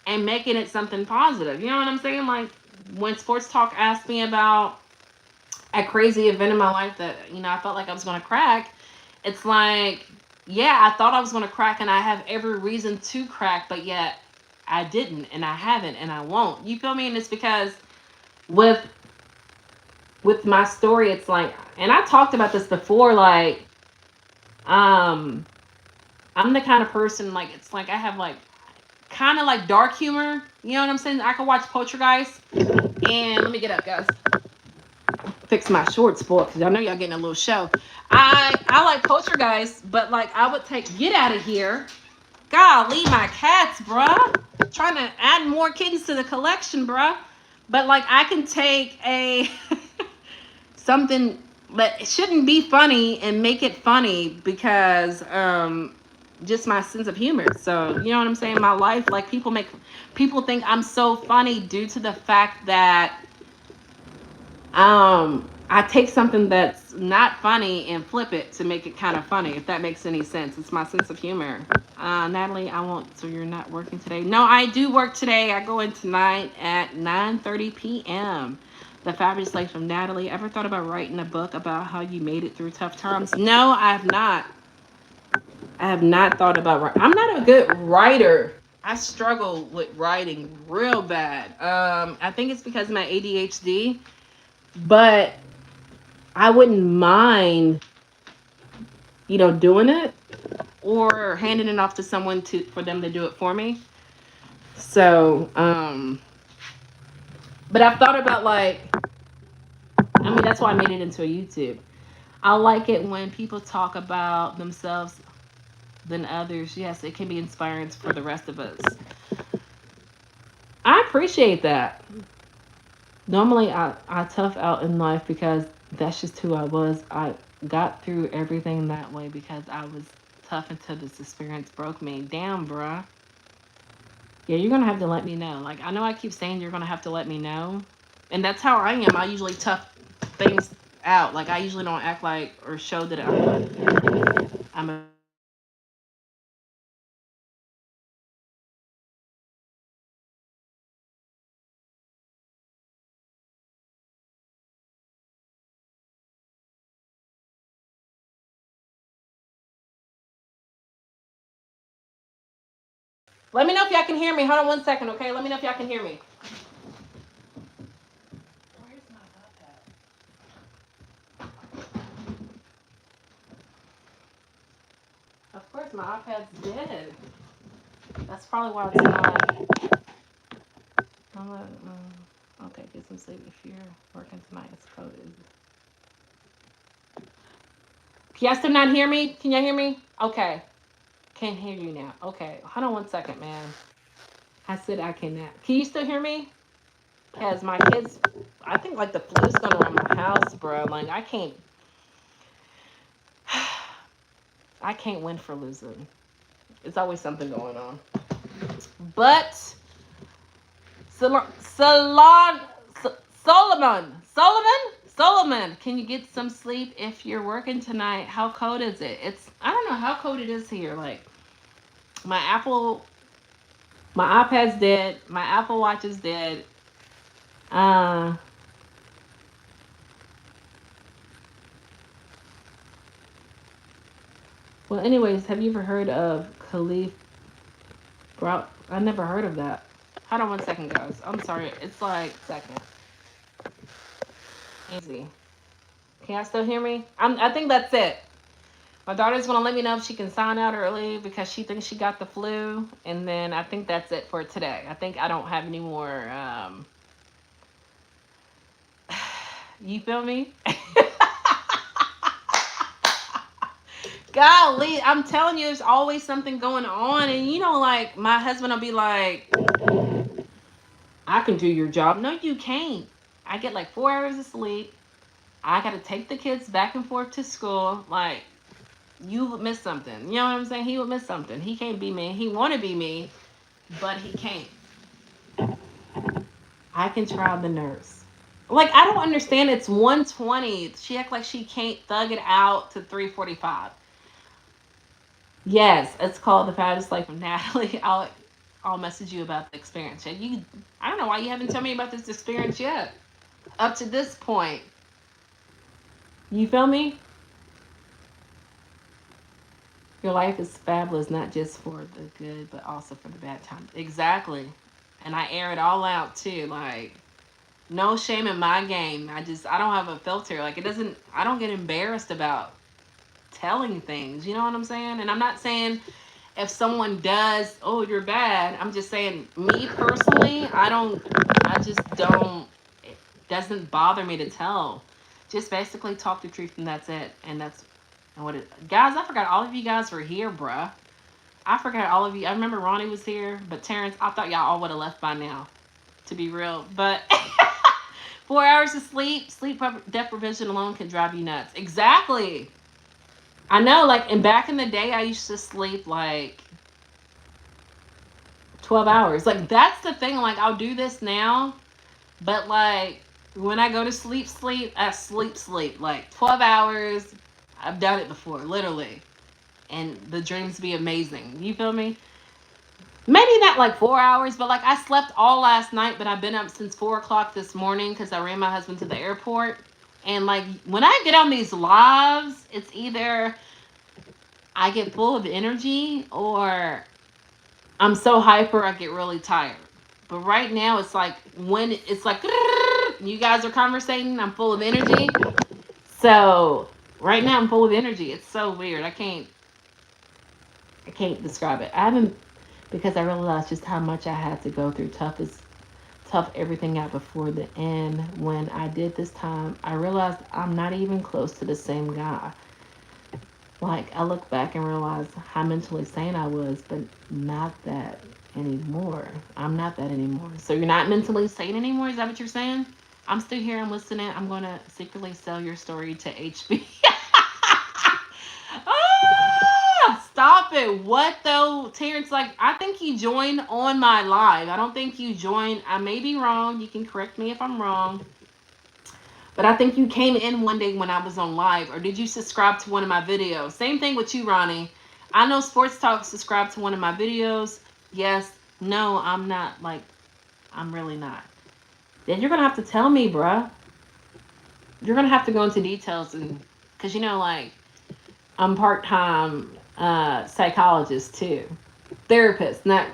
and making it something positive. You know what I'm saying? Like, when Sports Talk asked me about a crazy event in my life that, I felt like I was going to crack, it's like, yeah, I thought I was going to crack and I have every reason to crack, but yet I didn't and I haven't and I won't. You feel me? And it's because with my story, it's like, and I talked about this before, like, I'm the kind of person, like, it's like I have like kind of like dark humor. You know what I'm saying? I can watch Poltergeist and let me get up, guys. Fix my shorts for because I know y'all getting a little show. I like Poltergeist, but like I would get out of here. Golly, my cats, bruh. Trying to add more kittens to the collection, bruh. But like I can take a something that shouldn't be funny and make it funny because just my sense of humor. So you know what I'm saying? My life, like people think I'm so funny due to the fact that I take something that's not funny and flip it to make it kind of funny, if that makes any sense. It's my sense of humor. Natalie, I won't. So you're not working today? No, I do work today. I go in tonight at 9:30 p.m. The Fabulous Life of Natalie. Ever thought about writing a book about how you made it through tough times? No, I have not. I have not thought about writing. I'm not a good writer. I struggle with writing real bad. I think it's because of my ADHD, but I wouldn't mind, doing it or handing it off to someone for them to do it for me. So, but I've thought about like, I mean, that's why I made it into a YouTube. I like it when people talk about themselves than others. Yes, it can be inspiring for the rest of us. I appreciate that. Normally, I tough out in life because that's just who I was. I got through everything that way because I was tough until this experience broke me. Damn, bruh. Yeah, you're gonna have to let me know. Like, I know I keep saying you're gonna have to let me know, and that's how I am. I usually tough things out. Like, I usually don't act like or show that I'm a. Let me know if y'all can hear me. Hold on 1 second, okay? Let me know if y'all can hear me. Where's my iPad? Of course, my iPad's dead. That's probably why it's not. Okay, get some sleep. If you're working tonight, it's coded. Can y'all still not hear me? Can y'all hear me? Okay. Can't hear you now. Okay. Hold on 1 second, man. I said I cannot. Can you still hear me? Because my kids, I think like the flu's going around my house, bro. Like I can't win for losing. It's always something going on. But Solomon, Solomon, can you get some sleep if you're working tonight? How cold is it? I don't know how cold it is here. Like my iPad's dead. My Apple Watch is dead. Uh, well, anyways, have you ever heard of Khalif Bro? I never heard of that. Hold on 1 second, guys. I'm sorry. It's like second. Easy. Can y'all still hear me? I think that's it. My daughter's gonna let me know if she can sign out early because she thinks she got the flu, and then I think that's it for today. I think I don't have any more. You feel me? Golly, I'm telling you, there's always something going on, and like my husband will be like, "I can do your job." No, you can't. I get like 4 hours of sleep. I got to take the kids back and forth to school. Like, you would miss something. You know what I'm saying? He would miss something. He can't be me. He want to be me, but he can't. I can try the nurse. Like, I don't understand. It's 1:20. She act like she can't thug it out to 3:45. Yes, it's called The Fabulous Life of Natalie. I'll message you about the experience. I don't know why you haven't told me about this experience yet. Up to this point. You feel me? Your life is fabulous, not just for the good, but also for the bad times. Exactly. And I air it all out too. Like, no shame in my game. I don't have a filter. Like, I don't get embarrassed about telling things. You know what I'm saying? And I'm not saying if someone does, oh, you're bad. I'm just saying, me personally, I just don't, it doesn't bother me to tell. Just basically talk the truth and that's it. And that's what it, guys, I forgot all of you guys were here, bruh. I forgot all of you. I remember Ronnie was here, but Terrence, I thought y'all all would have left by now, to be real. But 4 hours of sleep deprivation alone can drive you nuts. Exactly. I know, like, and back in the day, I used to sleep like 12 hours. Like, that's the thing. Like, I'll do this now, but like, when I go to sleep, I sleep. Like, 12 hours. I've done it before, literally. And the dreams be amazing. You feel me? Maybe not like 4 hours, but like, I slept all last night, but I've been up since 4 o'clock this morning because I ran my husband to the airport. And like, when I get on these lives, it's either I get full of energy or I'm so hyper I get really tired. But right now it's like when it's like you guys are conversating, I'm full of energy. So right now I'm full of energy. It's so weird. I can't describe it. I haven't, because I realized just how much I had to go through. Tough everything out before the end. When I did this time, I realized I'm not even close to the same guy. Like, I look back and realize how mentally sane I was, but not that anymore. I'm not that anymore. So you're not mentally sane anymore? Is that what you're saying? I'm still here. I'm listening. I'm going to secretly sell your story to HB. Stop it. What though? Terrence, like, I think you joined on my live. I don't think you joined. I may be wrong. You can correct me if I'm wrong. But I think you came in one day when I was on live, or did you subscribe to one of my videos? Same thing with you, Ronnie. I know Sports Talk subscribed to one of my videos. Yes. No, I'm not. Like, I'm really not. Then you're going to have to tell me, bruh. You're going to have to go into details. Because, like, I'm part-time psychologist, too. Therapist, not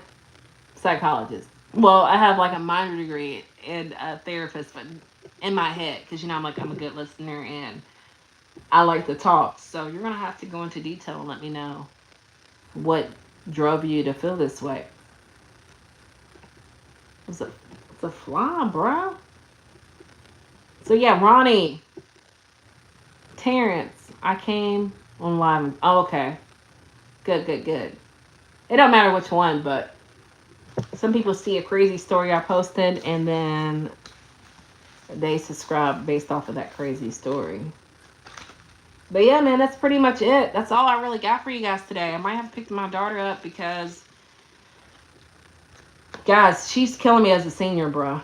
psychologist. Well, I have, like, a minor degree in therapist, but in my head, because I'm a good listener and I like to talk. So you're gonna have to go into detail and let me know what drove you to feel this way. It's a fly, bro. So yeah, Ronnie, Terrence, I came On live. Oh, okay. Good, good, good. It don't matter which one, but some people see a crazy story I posted and then they subscribe based off of that crazy story. But yeah, man, that's pretty much it. That's all I really got for you guys today. I might have picked my daughter up because, guys, she's killing me as a senior, bro.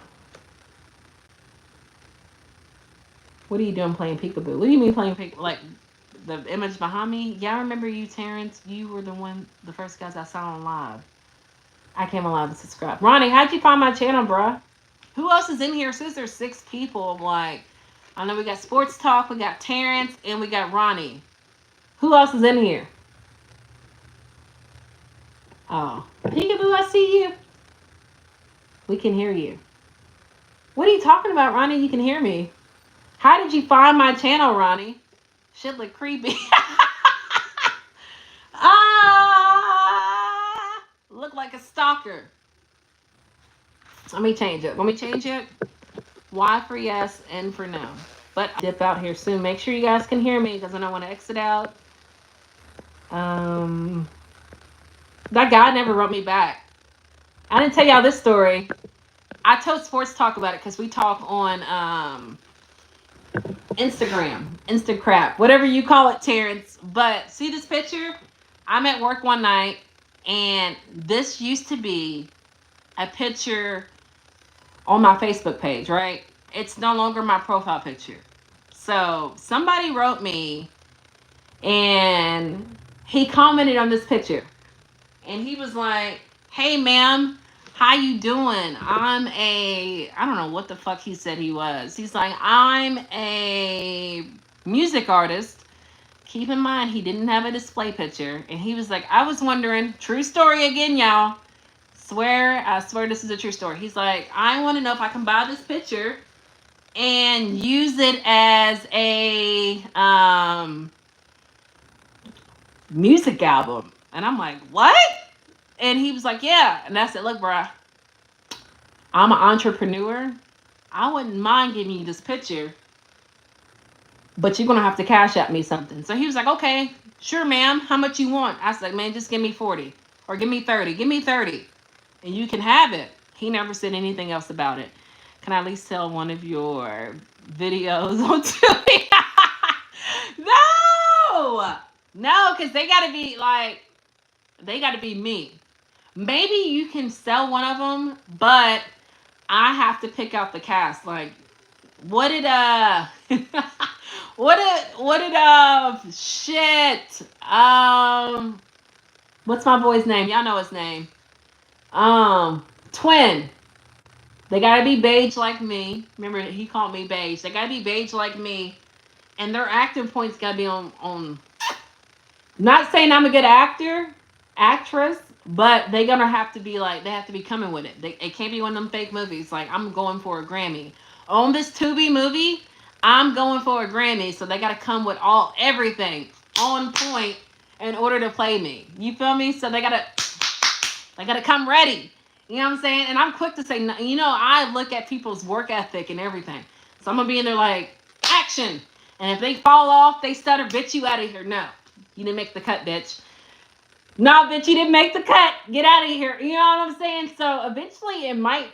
What are you doing playing peekaboo? What do you mean playing peekaboo? Like the image behind me? Yeah, I remember you, Terrence. You were the first guys I saw on live. I came alive to subscribe. Ronnie, how'd you find my channel, bro? Who else is in here? Since there's 6 people, like, I know we got Sports Talk, we got Terrence, and we got Ronnie. Who else is in here? Oh, peekaboo, I see you. We can hear you. What are you talking about, Ronnie? You can hear me. How did you find my channel, Ronnie? Shit look creepy. Ah, look like a stalker. Let me change it. Let me change it. Y for yes, N for no. But I'll dip out here soon. Make sure you guys can hear me because I don't want to exit out. That guy never wrote me back. I didn't tell y'all this story. I told Sports Talk about it because we talk on Instagram, Instacrap, whatever you call it, Terrence. But see this picture? I'm at work one night, and this used to be a picture on my Facebook page, right? It's no longer my profile picture. So somebody wrote me, and he commented on this picture, and he was like, "Hey, ma'am, how you doing? I don't know what the fuck he said he was. He's like, I'm a music artist. Keep in mind, he didn't have a display picture. And he was like, I was wondering, true story again, y'all. I swear this is a true story. He's like, I want to know if I can buy this picture and use it as a music album. And I'm like, what? And he was like, yeah. And I said, look, bro, I'm an entrepreneur. I wouldn't mind giving you this picture, but you're gonna have to cash at me something. So he was like, okay, sure, ma'am. How much you want? I said, man, just give me 40 or give me 30. Give me 30 and you can have it. He never said anything else about it. Can I at least sell one of your videos on Tubi? No! No, because they gotta be me. Maybe you can sell one of them, but I have to pick out the cast. Like, what did shit what's my boy's name? Y'all know his name. Twin. They gotta be beige like me. Remember he called me beige. They gotta be beige like me, and their acting points gotta be on. Not saying I'm a good actress, but they gonna have to be like they have to be coming with it. It can't be one of them fake movies. Like I'm going for a Grammy on this Tubi movie. I'm going for a Grammy, so they gotta come with everything on point in order to play me. You feel me? So they gotta come ready. You know what I'm saying? And I'm quick to say, I look at people's work ethic and everything. So I'm gonna be in there like action, and if they fall off, they stutter, bitch, you out of here. No, you didn't make the cut, bitch. No, bitch, you didn't make the cut. Get out of here. You know what I'm saying? So eventually it might,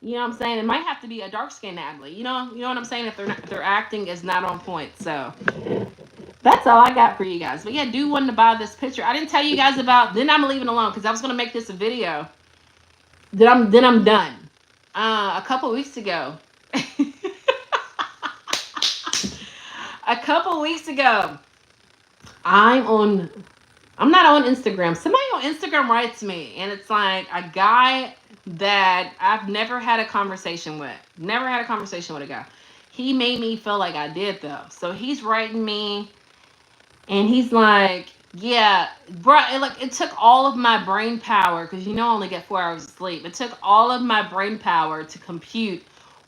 you know what I'm saying? It might have to be a dark skinned Natalie. You know what I'm saying? If their acting is not on point. So that's all I got for you guys. But yeah, do want to buy this picture. I didn't tell you guys about. Then I'm leaving it alone because I was gonna make this a video. Then I'm done. A couple weeks ago. A couple weeks ago, I'm not on Instagram. Somebody on Instagram writes me, and it's like a guy that I've never had a conversation with. Never had a conversation with a guy. He made me feel like I did, though. So he's writing me, and he's like, yeah, bro, it took all of my brain power, because I only get 4 hours of sleep. It took all of my brain power to compute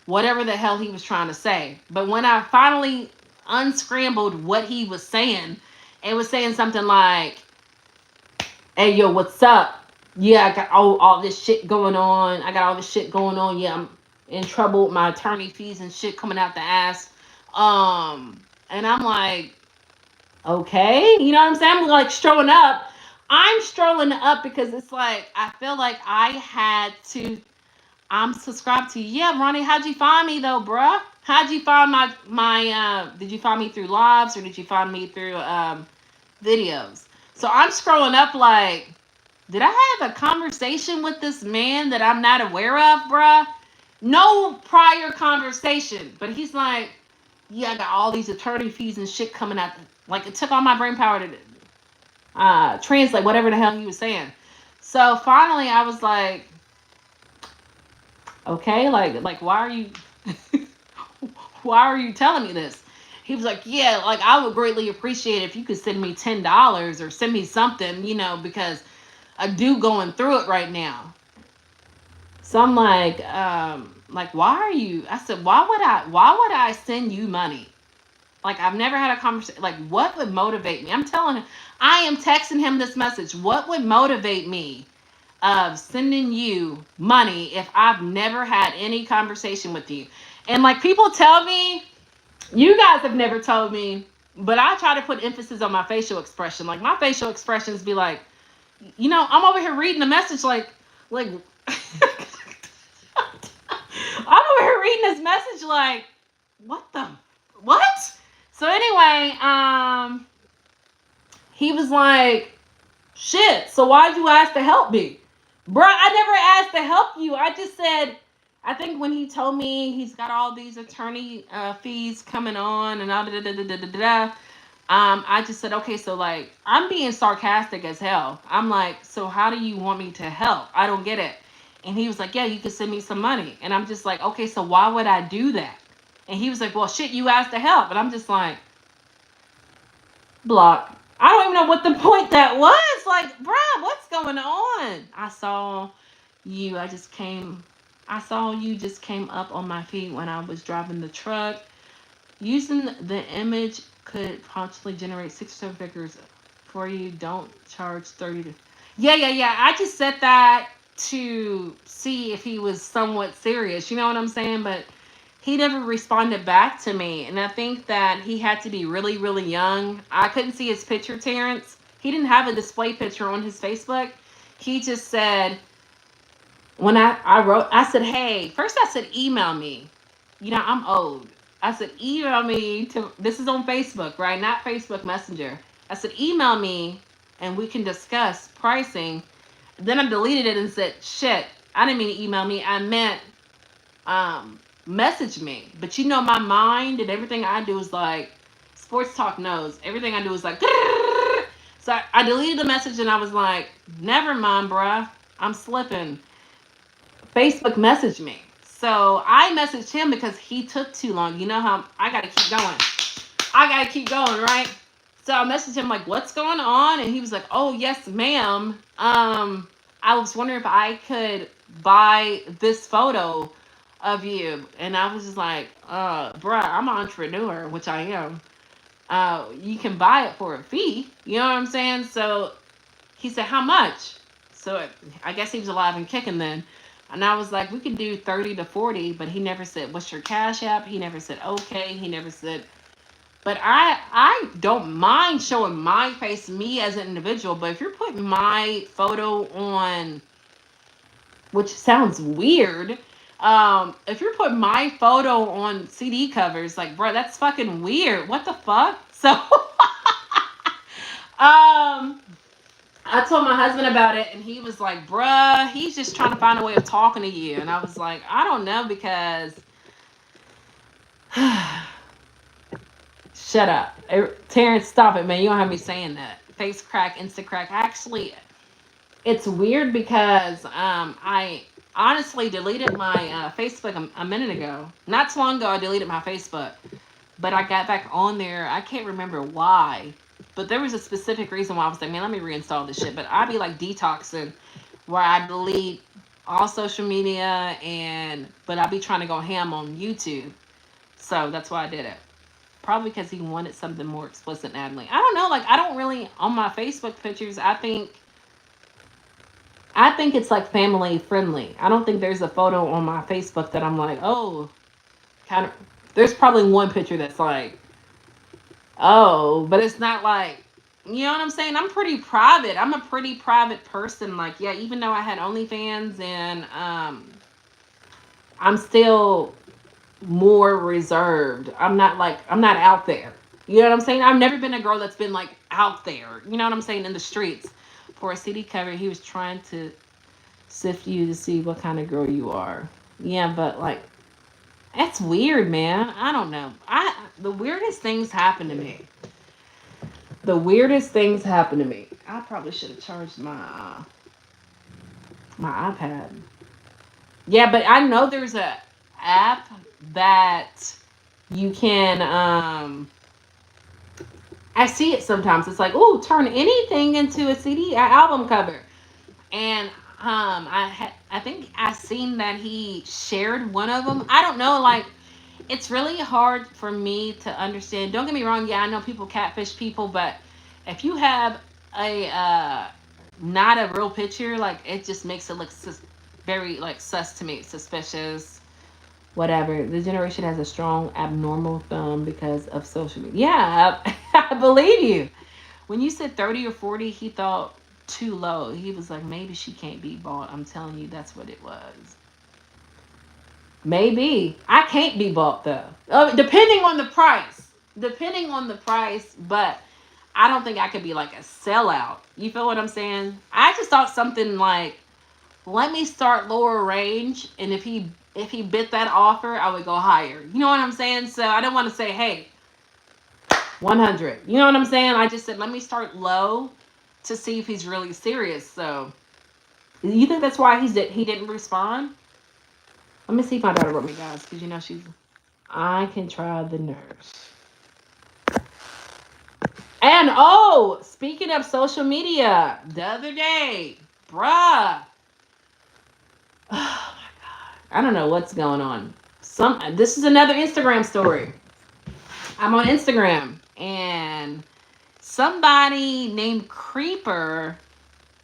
whatever the hell he was trying to say. But when I finally unscrambled what he was saying, it was saying something like, hey, yo, what's up? Yeah, I got all this shit going on. Yeah, I'm in trouble with my attorney fees and shit coming out the ass. And I'm like, Okay, you know what I'm saying? I'm like strolling up. I'm strolling up because it's like I feel like I had to. I'm subscribed to you. Yeah, Ronnie, how'd you find me though, bruh? How'd you find my did you find me through lives or did you find me through videos? So I'm scrolling up like, did I have a conversation with this man that I'm not aware of, bruh? No prior conversation. But he's like, yeah, I got all these attorney fees and shit coming out. Like it took all my brain power to translate whatever the hell he was saying. So finally I was like, okay, like why are you why are you telling me this? He was like, yeah, like I would greatly appreciate it if you could send me $10 or send me something, you know, because I do going through it right now. So I'm like why are you? I said, why would I send you money? Like I've never had a conversation. Like what would motivate me? I'm telling him, I am texting him this message. What would motivate me of sending you money if I've never had any conversation with you? And like people tell me, you guys have never told me, but I try to put emphasis on my facial expression. Like my facial expressions be like, you know, I'm over here reading the message like I'm over here reading this message like, what the what? So anyway, he was like, shit, so why'd you ask to help me? Bruh, I never asked to help you. I just said, I think when he told me he's got all these attorney fees coming on and all da da da da da da, I just said, okay, so like, I'm being sarcastic as hell. I'm like, so how do you want me to help? I don't get it. And he was like, yeah, you can send me some money. And I'm just like, okay, so why would I do that? And he was like, well, shit, you asked to help. And I'm just like, block. I don't even know what the point that was. Like, bruh, what's going on? You. I saw you just came up on my feed when I was driving the truck. Using the image could possibly generate 6 or 7 figures for you. Don't charge 30 to. Yeah. I just said that to see if he was somewhat serious. You know what I'm saying? But he never responded back to me. And I think that he had to be really, really young. I couldn't see his picture, Terrence. He didn't have a display picture on his Facebook. He just said, when I said, hey, first I said, email me. You know, I'm old. I said, email me this is on Facebook, right? Not Facebook Messenger. I said, email me and we can discuss pricing. Then I deleted it and said, shit, I didn't mean to email me. I meant, message me. But you know, my mind and everything I do is like, sports talk knows. Everything I do is like, so I deleted the message and I was like, never mind, bruh. I'm slipping. Facebook messaged me. So I messaged him because he took too long. You know how I got to keep going. Right? So I messaged him like, what's going on? And he was like, oh, yes, ma'am. I was wondering if I could buy this photo of you. And I was just like, bruh, I'm an entrepreneur, which I am. You can buy it for a fee. You know what I'm saying? So he said, how much? So I guess he was alive and kicking then. And I was like, we can do 30 to 40, but he never said, what's your cash app? He never said, okay. He never said, but I don't mind showing my face, me as an individual. But if you're putting my photo on, which sounds weird, if you're putting my photo on CD covers, like, bro, that's fucking weird. What the fuck? So, I told my husband about it, and he was like, bruh, he's just trying to find a way of talking to you. And I was like, I don't know, because shut up. Terrence, stop it, man. You don't have me saying that. Face crack, insta crack. Actually, it's weird because I honestly deleted my Facebook a minute ago. Not too long ago, I deleted my Facebook. But I got back on there. I can't remember why. But there was a specific reason why I was like, man, let me reinstall this shit. But I'd be like detoxing where I delete all social media but I'd be trying to go ham on YouTube. So that's why I did it. Probably because he wanted something more explicit, Natalie. I don't know. Like, I don't really, on my Facebook pictures, I think it's like family friendly. I don't think there's a photo on my Facebook that I'm like, oh, kind of. There's probably one picture that's like, Oh, but it's not like, you know what I'm saying? I'm pretty private. I'm a pretty private person. Like, yeah, even though I had OnlyFans and I'm still more reserved. I'm not out there. You know what I'm saying? I've never been a girl that's been like out there. You know what I'm saying? In the streets. For a CD cover, he was trying to sift you to see what kind of girl you are. Yeah, but like that's weird, man. I don't know. I the weirdest things happen to me. The weirdest things happen to me. I probably should have charged my iPad. Yeah, but I know there's a app that you can I see it sometimes. It's like, oh, turn anything into a CD, album cover. And I think I seen that he shared one of them. I don't know, like it's really hard for me to understand. Don't get me wrong. Yeah, I know people catfish people, but if you have a not a real picture, like it just makes it look very like sus to me, suspicious, whatever. The generation has a strong abnormal thumb because of social media. Yeah, I believe you. When you said 30 or 40, he thought too low. He was like, maybe she can't be bought. I'm telling you, that's what it was. Maybe. I can't be bought though. Depending on the price. Depending on the price, but I don't think I could be like a sellout. You feel what I'm saying? I just thought something like, let me start lower range, and if he bit that offer, I would go higher. You know what I'm saying? So I don't want to say, hey, 100. You know what I'm saying? I just said, let me start low to see if he's really serious. So you think that's why he didn't respond? Let me see if my daughter wrote me, guys, because you know she's. I can try the nerves. And oh, speaking of social media, the other day, bruh. Oh my god, I don't know what's going on. This is another Instagram story. I'm on Instagram and somebody named Creeper,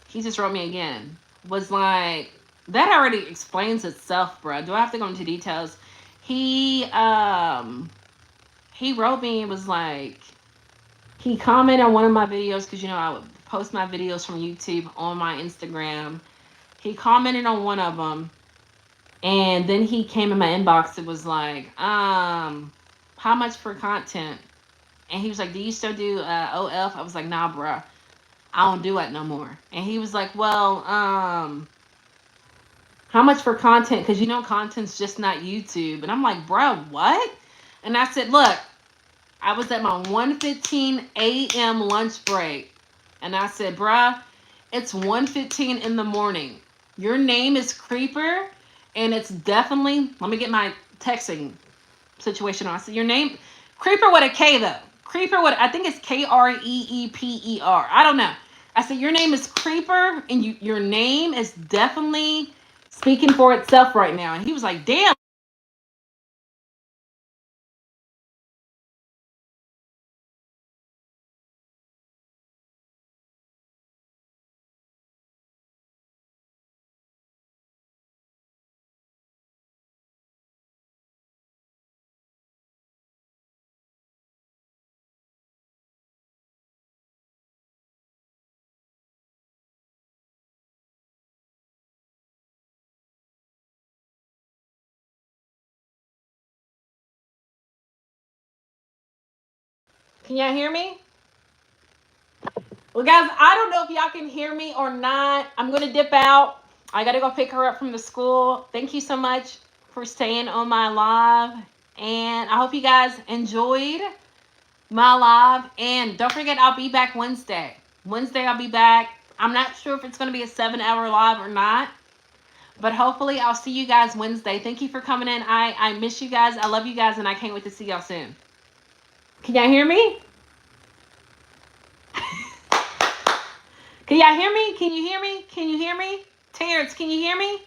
he just wrote me again, was like, that already explains itself, bro. Do I have to go into details? He he wrote me and was like, he commented on one of my videos because you know I would post my videos from YouTube on my Instagram. He commented on one of them, and then he came in my inbox. It was like, how much for content? And he was like, do you still do OF? I was like, nah, bruh. I don't do it no more. And he was like, well, how much for content? Because you know content's just not YouTube. And I'm like, bro, what? And I said, look, I was at my 1:15 a.m. lunch break. And I said, bruh, it's 1:15 in the morning. Your name is Creeper. And it's definitely, let me get my texting situation on. I said, your name, Creeper with a K though. Creeper with, I think it's Kreeper. I don't know. I said, your name is Creeper, and your name is definitely speaking for itself right now. And he was like, damn. Can y'all hear me? Well, guys, I don't know if y'all can hear me or not. I'm going to dip out. I got to go pick her up from the school. Thank you so much for staying on my live. And I hope you guys enjoyed my live. And don't forget, I'll be back Wednesday. Wednesday, I'll be back. I'm not sure if it's going to be a 7-hour live or not. But hopefully, I'll see you guys Wednesday. Thank you for coming in. I miss you guys. I love you guys. And I can't wait to see y'all soon. Can y'all hear me? Can y'all hear me? Can you hear me? Can you hear me? Terrence, can you hear me?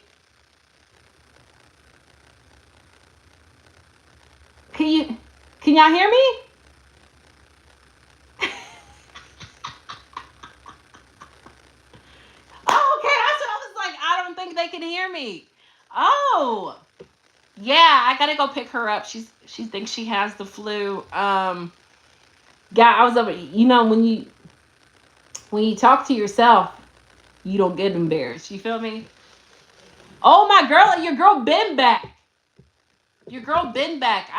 Can you can y'all hear me? Oh, okay. I was like, I don't think they can hear me. Oh, yeah. I gotta go pick her up. She thinks she has the flu. guy, I was over. You know, when you talk to yourself, you don't get embarrassed. You feel me? Oh my girl, your girl been back. Your girl been back.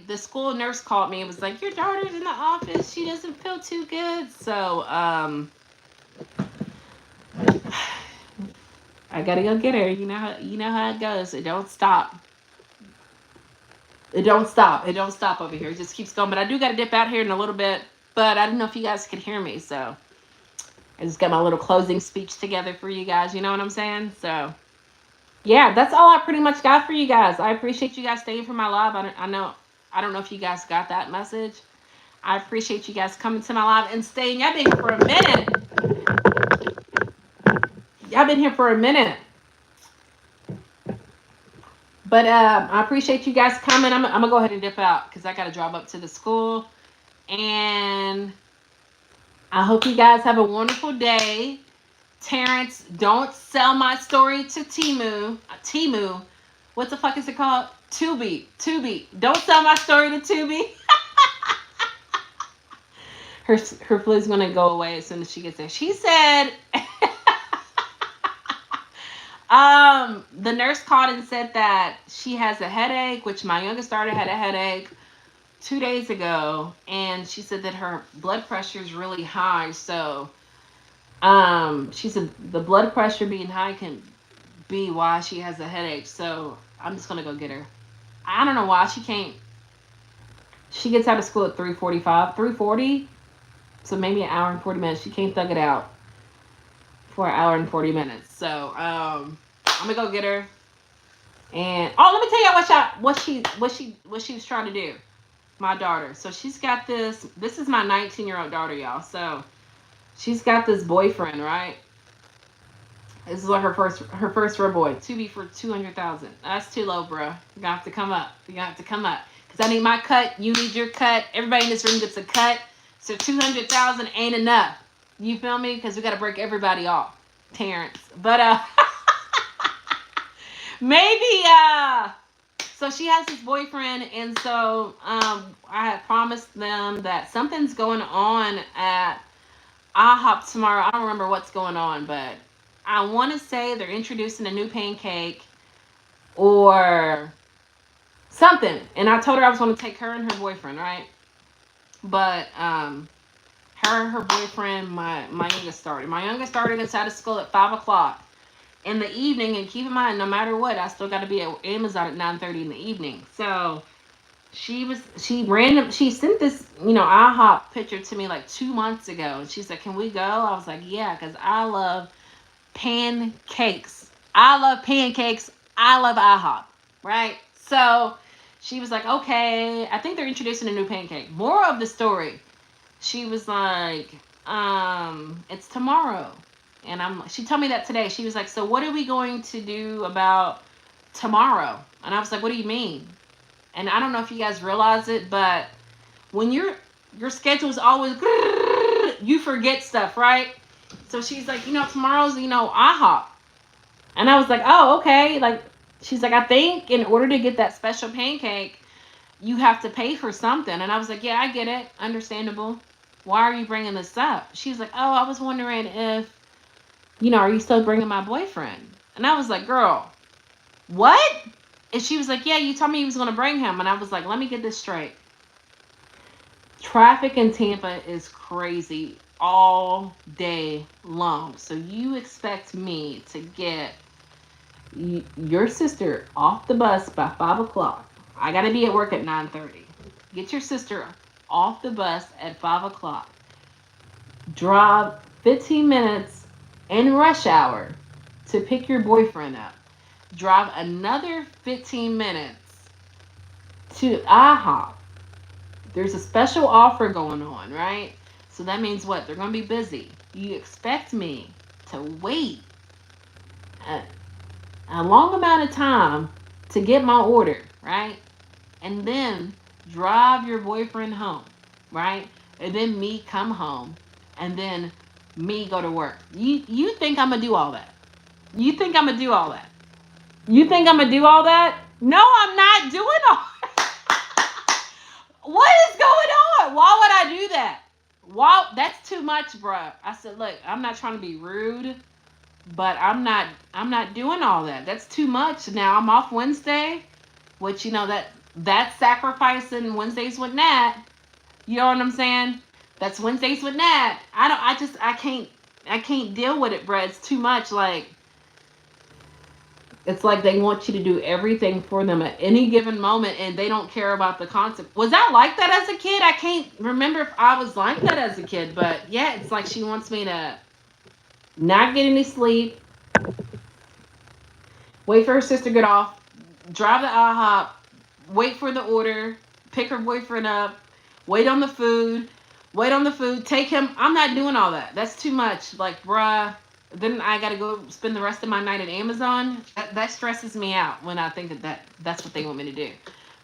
The school nurse called me and was like, your daughter's in the office. She doesn't feel too good. So I gotta go get her. You know how it goes. It don't stop. It don't stop. It don't stop over here. It just keeps going. But I do gotta dip out here in a little bit. But I don't know if you guys can hear me, so I just got my little closing speech together for you guys. You know what I'm saying? So yeah, that's all I pretty much got for you guys. I appreciate you guys staying for my live. I don't know if you guys got that message. I appreciate you guys coming to my live and staying. Y'all been here for a minute. Y'all been here for a minute. But I appreciate you guys coming. I'm gonna go ahead and dip out because I gotta drive up to the school. And I hope you guys have a wonderful day. Terrence, don't sell my story to Timu. Timu, what the fuck is it called? Tubi. Don't sell my story to Tubi. Her flu's gonna go away as soon as she gets there. She said, the nurse called and said that she has a headache, which my youngest daughter had a headache 2 days ago, and she said that her blood pressure is really high. So, she said the blood pressure being high can be why she has a headache. So I'm just gonna go get her. I don't know why she can't. She gets out of school at 3:45, 3:40. So maybe an hour and 40 minutes. She can't thug it out for an hour and 40 minutes. So I'm gonna go get her. And let me tell y'all what she was trying to do. My daughter. So she's got this. This is my 19-year-old daughter, y'all. So she's got this boyfriend, right? This is like her first real boy. Tubi for 200,000. That's too low, bro. You're gonna have to come up. Cause I need my cut. You need your cut. Everybody in this room gets a cut. So 200,000 ain't enough. You feel me? Because we got to break everybody off, Terrence. But maybe so she has this boyfriend, and so I had promised them that something's going on at IHOP tomorrow. I don't remember what's going on, but I want to say they're introducing a new pancake or something. And I told her I was going to take her and her boyfriend, right? But her and her boyfriend, my youngest daughter gets out of school at 5 o'clock in the evening. And keep in mind, no matter what, I still got to be at Amazon at 9:30 in the evening. So she sent this, IHOP picture to me like 2 months ago. And she said, can we go? I was like, yeah, because I love pancakes. I love IHOP, right? So she was like, okay, I think they're introducing a new pancake. More of the story. She was like, it's tomorrow. And she told me that today. She was like, so what are we going to do about tomorrow? And I was like, what do you mean? And I don't know if you guys realize it, but when your schedule is always, you forget stuff, right? So she's like, tomorrow's, IHOP. And I was like, oh, okay. Like, she's like, I think in order to get that special pancake, you have to pay for something. And I was like, yeah, I get it. Understandable. Why are you bringing this up? She's like, oh, I was wondering if, are you still bringing my boyfriend? And I was like, girl, what? And she was like, yeah, you told me you was going to bring him. And I was like, let me get this straight. Traffic in Tampa is crazy all day long. So you expect me to get your sister off the bus by 5 o'clock. I got to be at work at 9:30. Get your sister off the bus at 5 o'clock. Drive 15 minutes in rush hour to pick your boyfriend up. Drive another 15 minutes to IHOP. There's a special offer going on, right? So that means what? They're going to be busy. You expect me to wait a long amount of time to get my order, right? And then drive your boyfriend home, right? And then me come home, and then me go to work. You think I'm going to do all that? You think I'm going to do all that? You think I'm going to do all that? No, I'm not doing all that. What is going on? Why would I do that? Wow, that's too much, bruh. I said, look, I'm not trying to be rude, but I'm not doing all that. That's too much. Now I'm off Wednesday, which that's sacrificing Wednesdays with Nat. You know what I'm saying? That's Wednesdays with Nat. I can't deal with it, bruh. It's too much. Like, it's like they want you to do everything for them at any given moment, and they don't care about the concept. Was I like that as a kid? I can't remember if I was like that as a kid, but yeah, it's like she wants me to not get any sleep, wait for her sister to get off, drive the IHOP, wait for the order, pick her boyfriend up, wait on the food, take him. I'm not doing all that. That's too much. Like, bruh, then I gotta go spend the rest of my night at Amazon. That stresses me out when I think that's what they want me to do.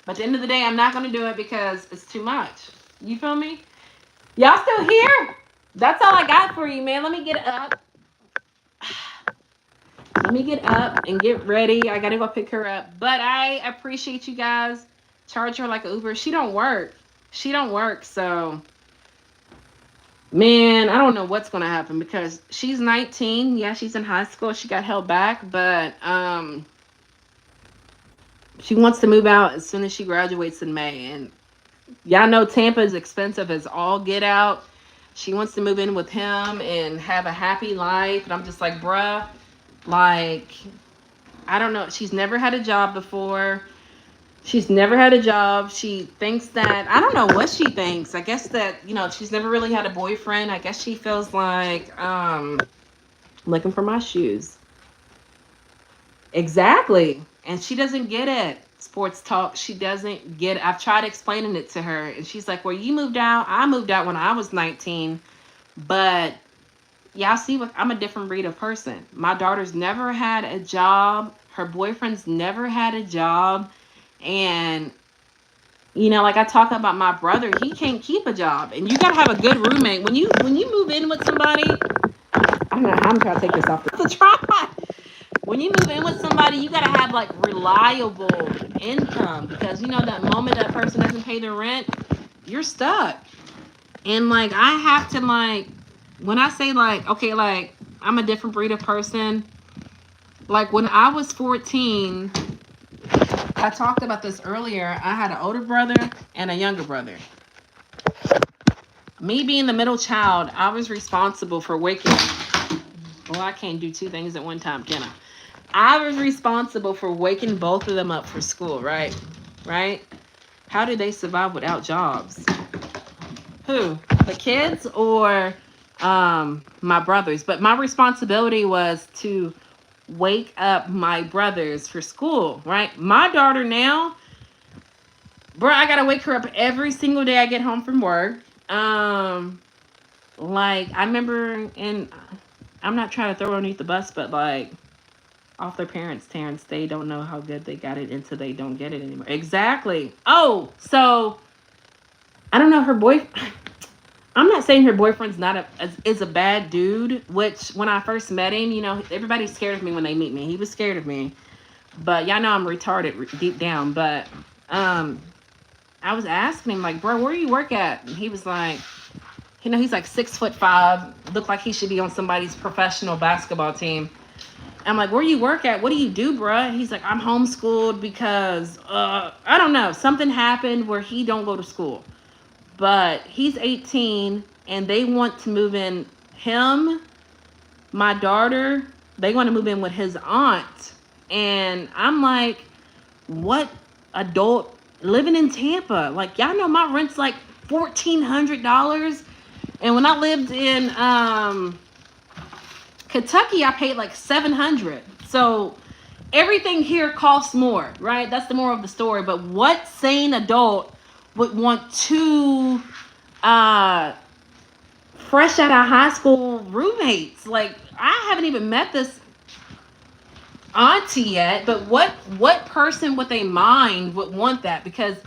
But at the end of the day, I'm not gonna do it because it's too much. You feel me? Y'all still here? That's all I got for you, man. Let me get up. Let me get up and get ready. I gotta go pick her up. But I appreciate you guys. Charge her like an Uber. She don't work. So, man, I don't know what's gonna happen because she's 19. Yeah, she's in high school. She got held back, but she wants to move out as soon as she graduates in May. And y'all know Tampa is expensive as all get out. She wants to move in with him and have a happy life. And I'm just like, bruh, like, I don't know. She's never had a job before. She's never had a job. She thinks that, I don't know what she thinks. I guess that, she's never really had a boyfriend. I guess she feels like, looking for my shoes. Exactly. And she doesn't get it. Sports talk. She doesn't get it. I've tried explaining it to her. And she's like, well, you moved out. I moved out when I was 19. But y'all see what I'm a different breed of person. My daughter's never had a job. Her boyfriend's never had a job. And like I talk about my brother, he can't keep a job. And you gotta have a good roommate. When you move in with somebody, I'm trying to take this off the tripod. When you move in with somebody, you gotta have like reliable income because that moment that person doesn't pay their rent, you're stuck. And like I have to like when I say like, okay, like I'm a different breed of person, like when I was 14, I talked about this earlier. I had an older brother and a younger brother. Me being the middle child, I was responsible for waking. Well, I can't do two things at one time, can I? I was responsible for waking both of them up for school, right? Right? How do they survive without jobs? Who? The kids or my brothers? But my responsibility was to wake up my brothers for school, right? My daughter now, bro, I gotta wake her up every single day I get home from work. Like I remember, and I'm not trying to throw her underneath the bus, but like off their parents, Terrence, they don't know how good they got it until they don't get it anymore. Exactly. Oh, so I don't know her boy. I'm not saying her boyfriend's not is a bad dude, which when I first met him, everybody's scared of me when they meet me. He was scared of me. But y'all know I'm retarded deep down. But I was asking him, like, bro, where do you work at? And he was like, he's like 6'5", looked like he should be on somebody's professional basketball team. I'm like, where do you work at? What do you do, bro? He's like, I'm homeschooled because, I don't know. Something happened where he don't go to school. But he's 18 and they want to move in. Him, my daughter, they want to move in with his aunt. And I'm like, what adult living in Tampa? Like, y'all know my rent's like $1,400. And when I lived in Kentucky, I paid like $700. So everything here costs more, right? That's the moral of the story. But what sane adult would want two fresh out of high school roommates? Like, I haven't even met this auntie yet, but what person with a mind would want that? Because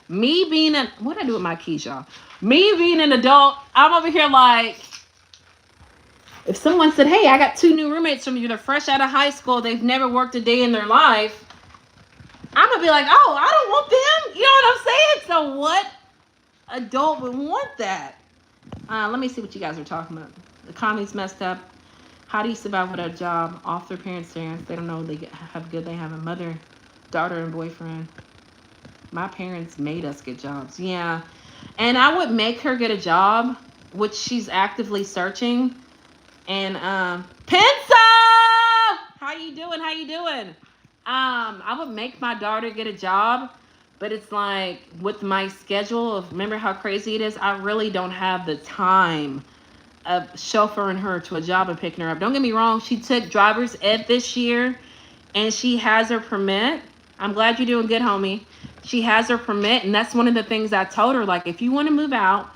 me being what I do with my keys, y'all? Me being an adult, I'm over here like, if someone said, hey, I got two new roommates from you, they're fresh out of high school, they've never worked a day in their life, I'm gonna be like, oh, I don't want them. You know what I'm saying? So what adult would want that? Let me see what you guys are talking about. The economy's messed up. How do you survive without a job? Off their parents' parents. They don't know they have good. They have a mother, daughter, and boyfriend. My parents made us get jobs. Yeah. And I would make her get a job, which she's actively searching. And Pencil! How you doing? How you doing? I would make my daughter get a job, but it's like with my schedule of remember how crazy it is, I really don't have the time of chauffeuring her to a job and picking her up. Don't get me wrong, she took driver's ed this year and she has her permit. I'm glad you're doing good, homie. She has her permit, and that's one of the things I told her. Like, if you want to move out,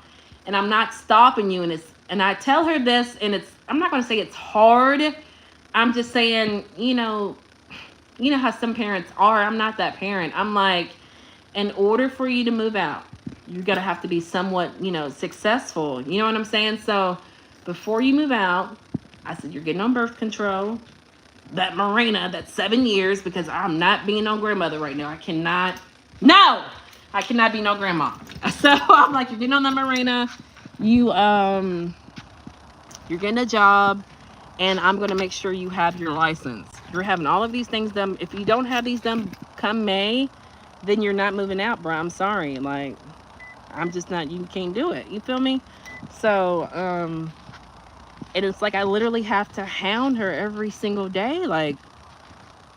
and I'm not stopping you, and I tell her this, and I'm not going to say it's hard. I'm just saying, you know how some parents are. I'm not that parent. I'm like, in order for you to move out, you're going to have to be somewhat, successful. You know what I'm saying? So before you move out, I said, you're getting on birth control. That Marina, that's 7 years, because I'm not being no grandmother right now. I cannot be no grandma. So I'm like, you're getting on the Marina. You're getting a job, and I'm going to make sure you have your license. You're having all of these things done. If you don't have these done come May, then you're not moving out, bro. I'm sorry. Like, I'm just not, you can't do it. You feel me? So, and it's like I literally have to hound her every single day. Like,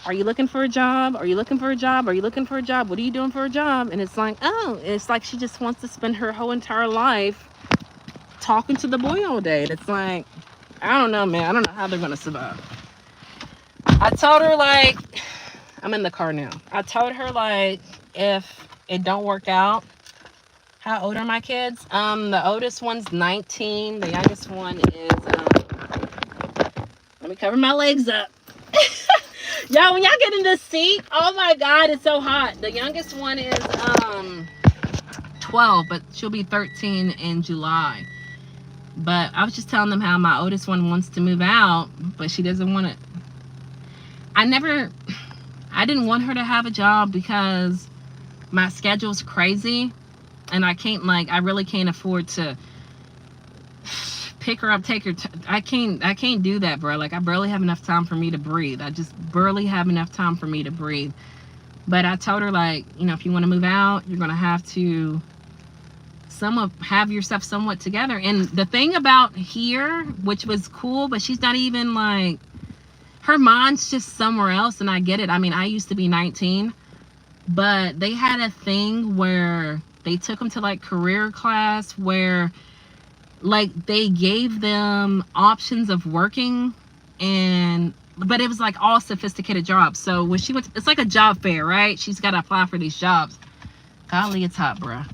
are you looking for a job? Are you looking for a job? Are you looking for a job? What are you doing for a job? And it's like, it's like she just wants to spend her whole entire life talking to the boy all day. And it's like, I don't know, man. I don't know how they're going to survive. I told her, like, I'm in the car now. I told her, like, if it don't work out, how old are my kids? The oldest one's 19. The youngest one is, let me cover my legs up. Y'all, when y'all get in this seat, oh my God, it's so hot. The youngest one is 12, but she'll be 13 in July. But I was just telling them how my oldest one wants to move out, but she doesn't want it. I didn't want her to have a job because my schedule's crazy. And I really can't afford to pick her up, take her. I can't do that, bro. Like, I barely have enough time for me to breathe. I just barely have enough time for me to breathe. But I told her, like, if you want to move out, you're going to have to have yourself somewhat together. And the thing about here, which was cool, but she's not even like, her mind's just somewhere else. And I get it. I mean, I used to be 19, but they had a thing where they took them to like career class where like they gave them options of working, but it was like all sophisticated jobs. So when she went it's like a job fair, right? She's got to apply for these jobs. Golly, it's hot, bruh.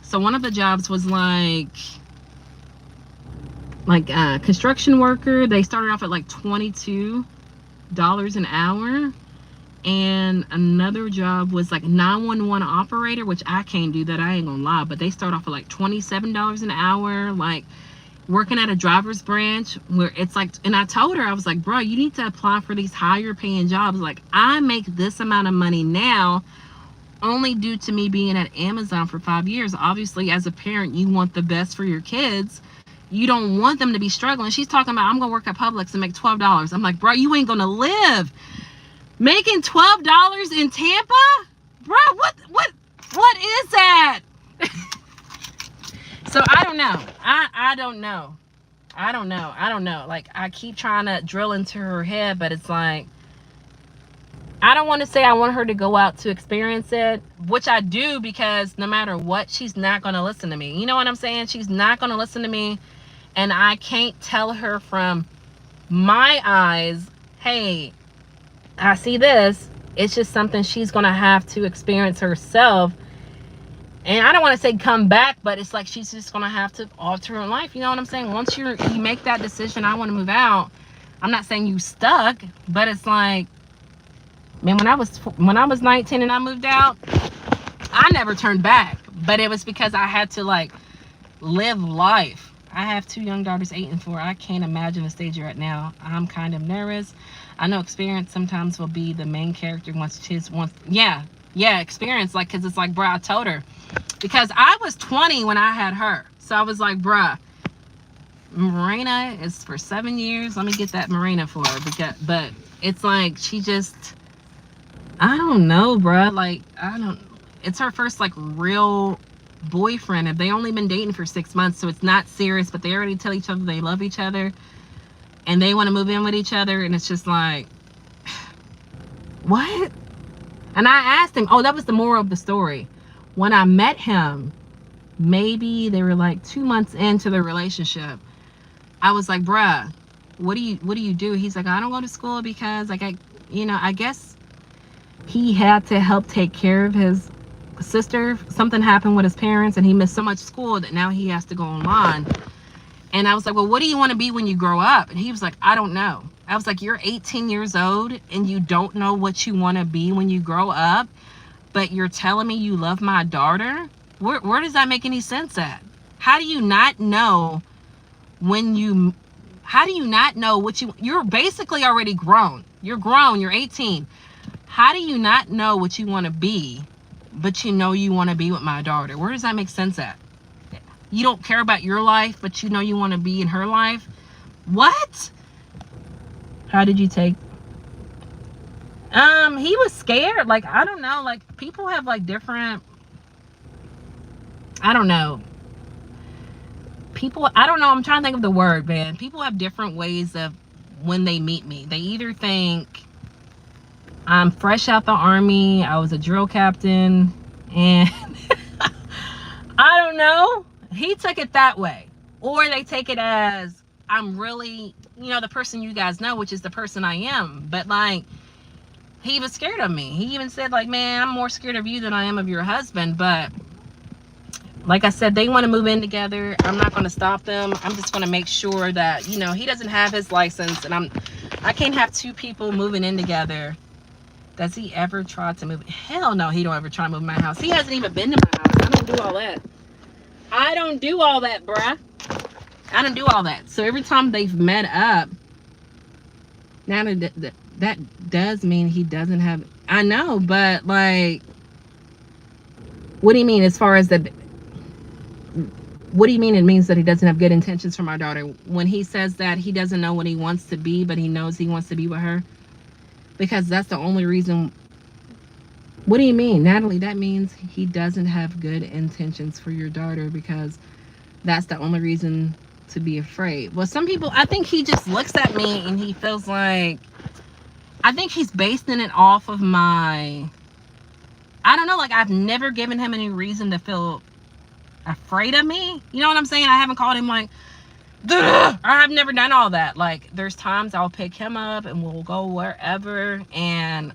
So one of the jobs was like construction worker. They started off at like $22 an hour. And another job was like 911 operator, which I can't do that. I ain't gonna lie. But they start off at like $27 an hour, like working at a driver's branch where it's like, and I told her, I was like, bro, you need to apply for these higher paying jobs. Like, I make this amount of money now only due to me being at Amazon for 5 years. Obviously, as a parent, you want the best for your kids. You don't want them to be struggling. She's talking about, I'm gonna work at Publix and make $12. I'm like, bro, you ain't gonna live. Making $12 in Tampa? Bro, what is that? So I don't know. I don't know. Like, I keep trying to drill into her head, but it's like, I don't want to say I want her to go out to experience it, which I do, because no matter what, she's not going to listen to me. You know what I'm saying? She's not going to listen to me. And I can't tell her from my eyes, hey, I see this. It's just something she's going to have to experience herself. And I don't want to say come back, but it's like she's just going to have to alter her life. You know what I'm saying? Once you make that decision, I want to move out. I'm not saying you stuck, but it's like, man, when I was 19 and I moved out, I never turned back. But it was because I had to like live life. I have 2 young daughters, 8 and 4. I can't imagine the stage you're at now. I'm kind of nervous. I know experience sometimes will be the main character once yeah. Yeah, experience. Like, because it's like, bruh, I told her. Because I was 20 when I had her. So I was like, bruh, Marina is for 7 years. Let me get that Marina for her. But it's like, she just, I don't know, bruh. Like, I don't, it's her first, like, real boyfriend. If they only been dating for 6 months, so it's not serious, but they already tell each other they love each other and they want to move in with each other. And it's just like, what? And I asked him, oh, that was the moral of the story. When I met him, maybe they were like 2 months into the relationship. I was like, bruh, what do you do? He's like, I don't go to school because like I guess he had to help take care of his sister. Something happened with his parents and he missed so much school that now he has to go online. And I was like, well, what do you want to be when you grow up? And he was like, I don't know. I was like, you're 18 years old and you don't know what you want to be when you grow up, but you're telling me you love my daughter? Where does that make any sense at? How do you not know how do you not know what you're basically already grown. You're grown, you're 18. How do you not know what you want to be, but you know you want to be with my daughter? Where does that make sense at? You don't care about your life, but you know you want to be in her life? What? How did you take? He was scared. Like, I don't know. Like, people have like different, I don't know. People, I don't know. I'm trying to think of the word, man. People have different ways of when they meet me. They either think I'm fresh out the army, I was a drill captain, and I don't know. He took it that way. Or they take it as I'm really, the person you guys know, which is the person I am. But like, he was scared of me. He even said like, man, I'm more scared of you than I am of your husband. But like I said, they want to move in together. I'm not going to stop them. I'm just going to make sure that, he doesn't have his license and I can't have two people moving in together. Does he ever try to move? Hell no, he don't ever try to move my house. He hasn't even been to my house. I don't do all that. I don't do all that, bruh. I don't do all that. So every time they've met up, now that does mean he doesn't have, I know, but like, what do you mean as far as the, what do you mean it means that he doesn't have good intentions for my daughter? When he says that he doesn't know what he wants to be, but he knows he wants to be with her? Because that's the only reason. What do you mean, Natalie? That means he doesn't have good intentions for your daughter because that's the only reason to be afraid. Well, some people, I think he just looks at me and he feels like, I think he's basing it off of I don't know, like I've never given him any reason to feel afraid of me. You know what I'm saying? I haven't called him like, duh! I've never done all that. Like, there's times I'll pick him up and we'll go wherever, and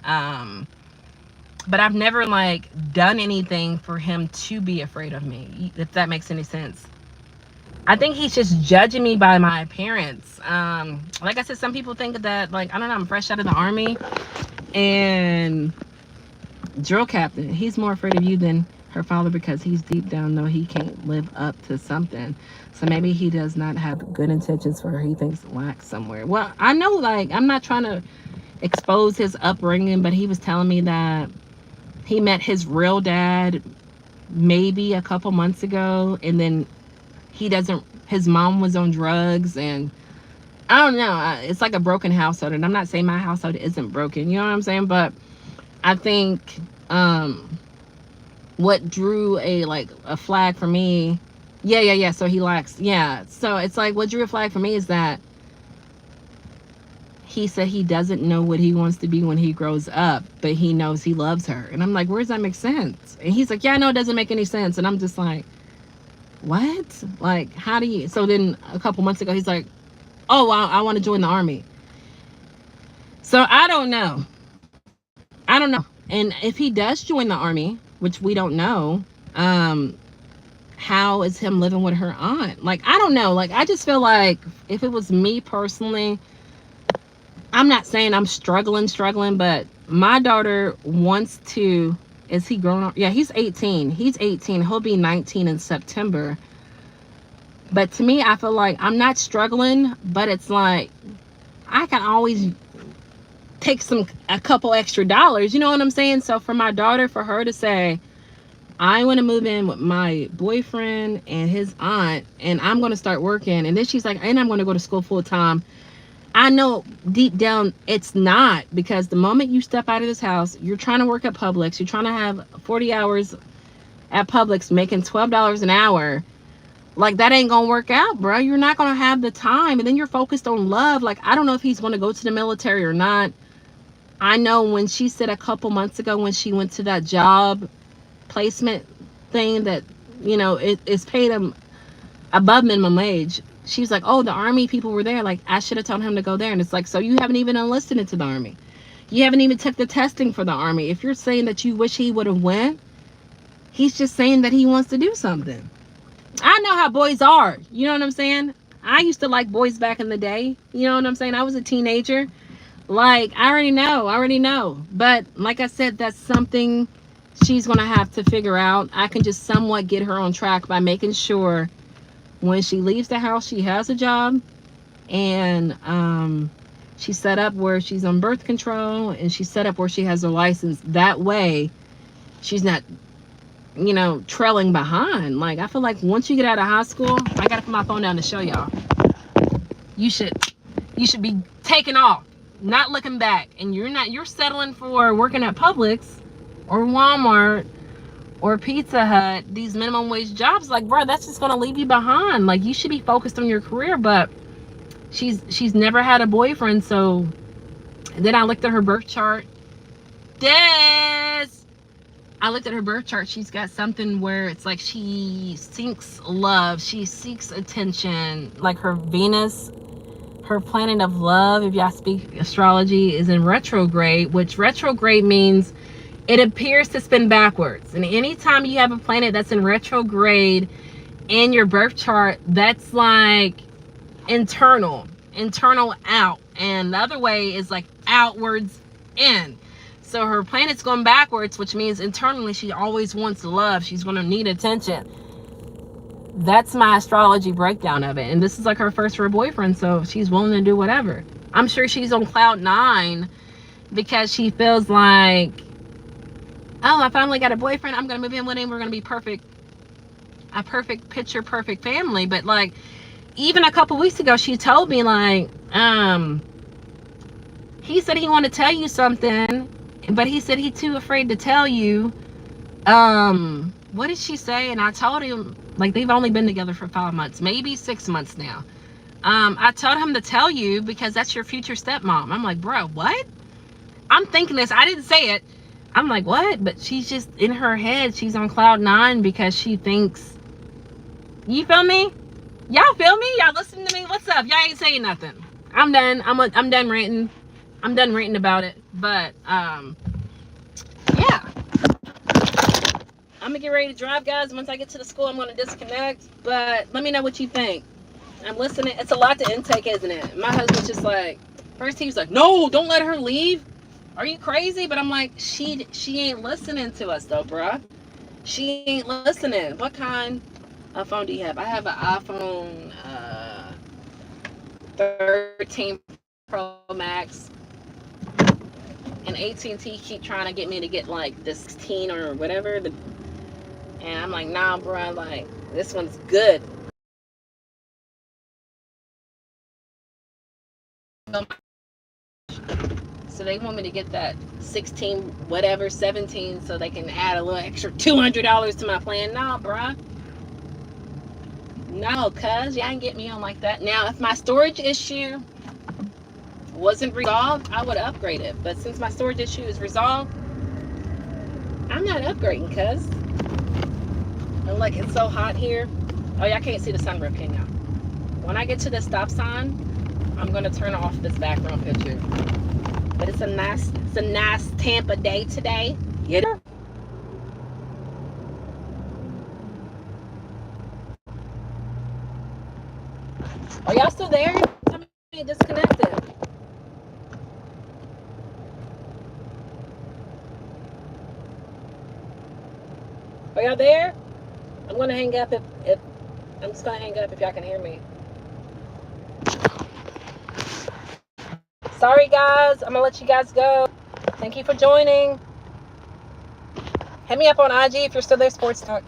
but I've never like done anything for him to be afraid of me, if that makes any sense. I think he's just judging me by my appearance. Like I said, some people think that, like, I don't know, I'm fresh out of the army and drill captain. He's more afraid of you than her father because he's deep down know he can't live up to something. So maybe he does not have good intentions for her. He thinks lacks somewhere. Well, I know, like, I'm not trying to expose his upbringing, but he was telling me that he met his real dad maybe a couple months ago, and then his mom was on drugs, and I don't know. It's like a broken household, and I'm not saying my household isn't broken. You know what I'm saying? But I think what drew a flag for me, yeah. So he lacks, yeah. So it's like what drew a flag for me is that he said he doesn't know what he wants to be when he grows up, but he knows he loves her. And I'm like, where does that make sense? And he's like, yeah, no, it doesn't make any sense. And I'm just like, what? Like, how do you? So then a couple months ago, he's like, oh, I want to join the army. So I don't know. And if he does join the army, which we don't know, how is him living with her aunt? Like, I don't know. Like, I just feel like if it was me personally, I'm not saying I'm struggling, but my daughter wants to, is he grown up? Yeah, he's 18. He's 18. He'll be 19 in September. But to me, I feel like I'm not struggling, but it's like I can always take a couple extra dollars, you know what I'm saying? So for my daughter, for her to say, I want to move in with my boyfriend and his aunt, and I'm going to start working, and then she's like, and I'm going to go to school full time. I know deep down it's not, because the moment you step out of this house, you're trying to work at Publix, you're trying to have 40 hours at Publix making $12 an hour. Like, that ain't gonna work out, bro. You're not gonna have the time, and then you're focused on love. Like, I don't know if he's gonna go to the military or not. I know when she said a couple months ago, when she went to that job placement thing that, you know, it's paid him above minimum wage, she was like, oh, the army people were there, like, I should have told him to go there. And it's like, so you haven't even enlisted into the army, you haven't even took the testing for the army. If you're saying that you wish he would have went, he's just saying that he wants to do something. I know how boys are, you know what I'm saying? I used to like boys back in the day, you know what I'm saying? I was a teenager. Like, I already know. But like I said, that's something she's gonna have to figure out. I can just somewhat get her on track by making sure when she leaves the house, she has a job, and she's set up where she's on birth control, and she's set up where she has her license. That way she's not, you know, trailing behind. Like, I feel like once you get out of high school, I gotta put my phone down to show y'all, you should be taking off, not looking back. And you're settling for working at Publix or Walmart or Pizza Hut, these minimum wage jobs. Like, bro, that's just gonna leave you behind. Like, you should be focused on your career. But she's never had a boyfriend. So then I looked at her birth chart. I looked at her birth chart. She's got something where it's like she seeks love, she seeks attention. Like, her Venus, her planet of love, if y'all speak astrology, is in retrograde, which retrograde means it appears to spin backwards. And anytime you have a planet that's in retrograde in your birth chart, that's like internal out. And the other way is like outwards in. So her planet's going backwards, which means internally she always wants love. She's going to need attention. That's my astrology breakdown of it. And this is like her first real boyfriend, so she's willing to do whatever. I'm sure she's on cloud 9 because she feels like, oh, I finally got a boyfriend, I'm going to move in with him, we're going to be perfect, a perfect picture perfect family. But like, even a couple weeks ago, she told me like, he said he wanted to tell you something, but he said he's too afraid to tell you. What did she say? And I told him, like, they've only been together for 5 months, maybe 6 months now. I told him to tell you because that's your future stepmom. I'm like, bro, what? I'm thinking this, I didn't say it. I'm like, what? But she's just in her head, she's on cloud 9 because she thinks, you feel me? Y'all feel me? Y'all listening to me? What's up? Y'all ain't saying nothing. I'm done. I'm done ranting. I'm done ranting about it. But yeah, I'm gonna get ready to drive, guys. Once I get to the school, I'm gonna disconnect. But let me know what you think. I'm listening. It's a lot to intake, isn't it? My husband's just like, first he was like, no, don't let her leave. Are you crazy? But I'm like, she ain't listening to us though, bruh. She ain't listening. What kind of phone do you have? I have an iPhone 13 Pro Max. And AT&T keep trying to get me to get like the 16 or whatever. And I'm like, nah, bro, like, this one's good. So they want me to get that 16, whatever, 17, so they can add a little extra $200 to my plan. Nah, bro. No, cuz, y'all ain't get me on like that. Now, if my storage issue wasn't resolved, I would upgrade it. But since my storage issue is resolved, I'm not upgrading, cuz. And like, it's so hot here. Oh, y'all can't see the sunroof, can y'all? When I get to the stop sign, I'm gonna turn off this background picture. But it's a nice Tampa day today. You know? Are y'all still there? Somebody disconnected. Are y'all there? I'm gonna hang up if I'm just gonna hang up if y'all can hear me. Sorry, guys. I'm going to let you guys go. Thank you for joining. Hit me up on IG if you're still there, Sports Talk.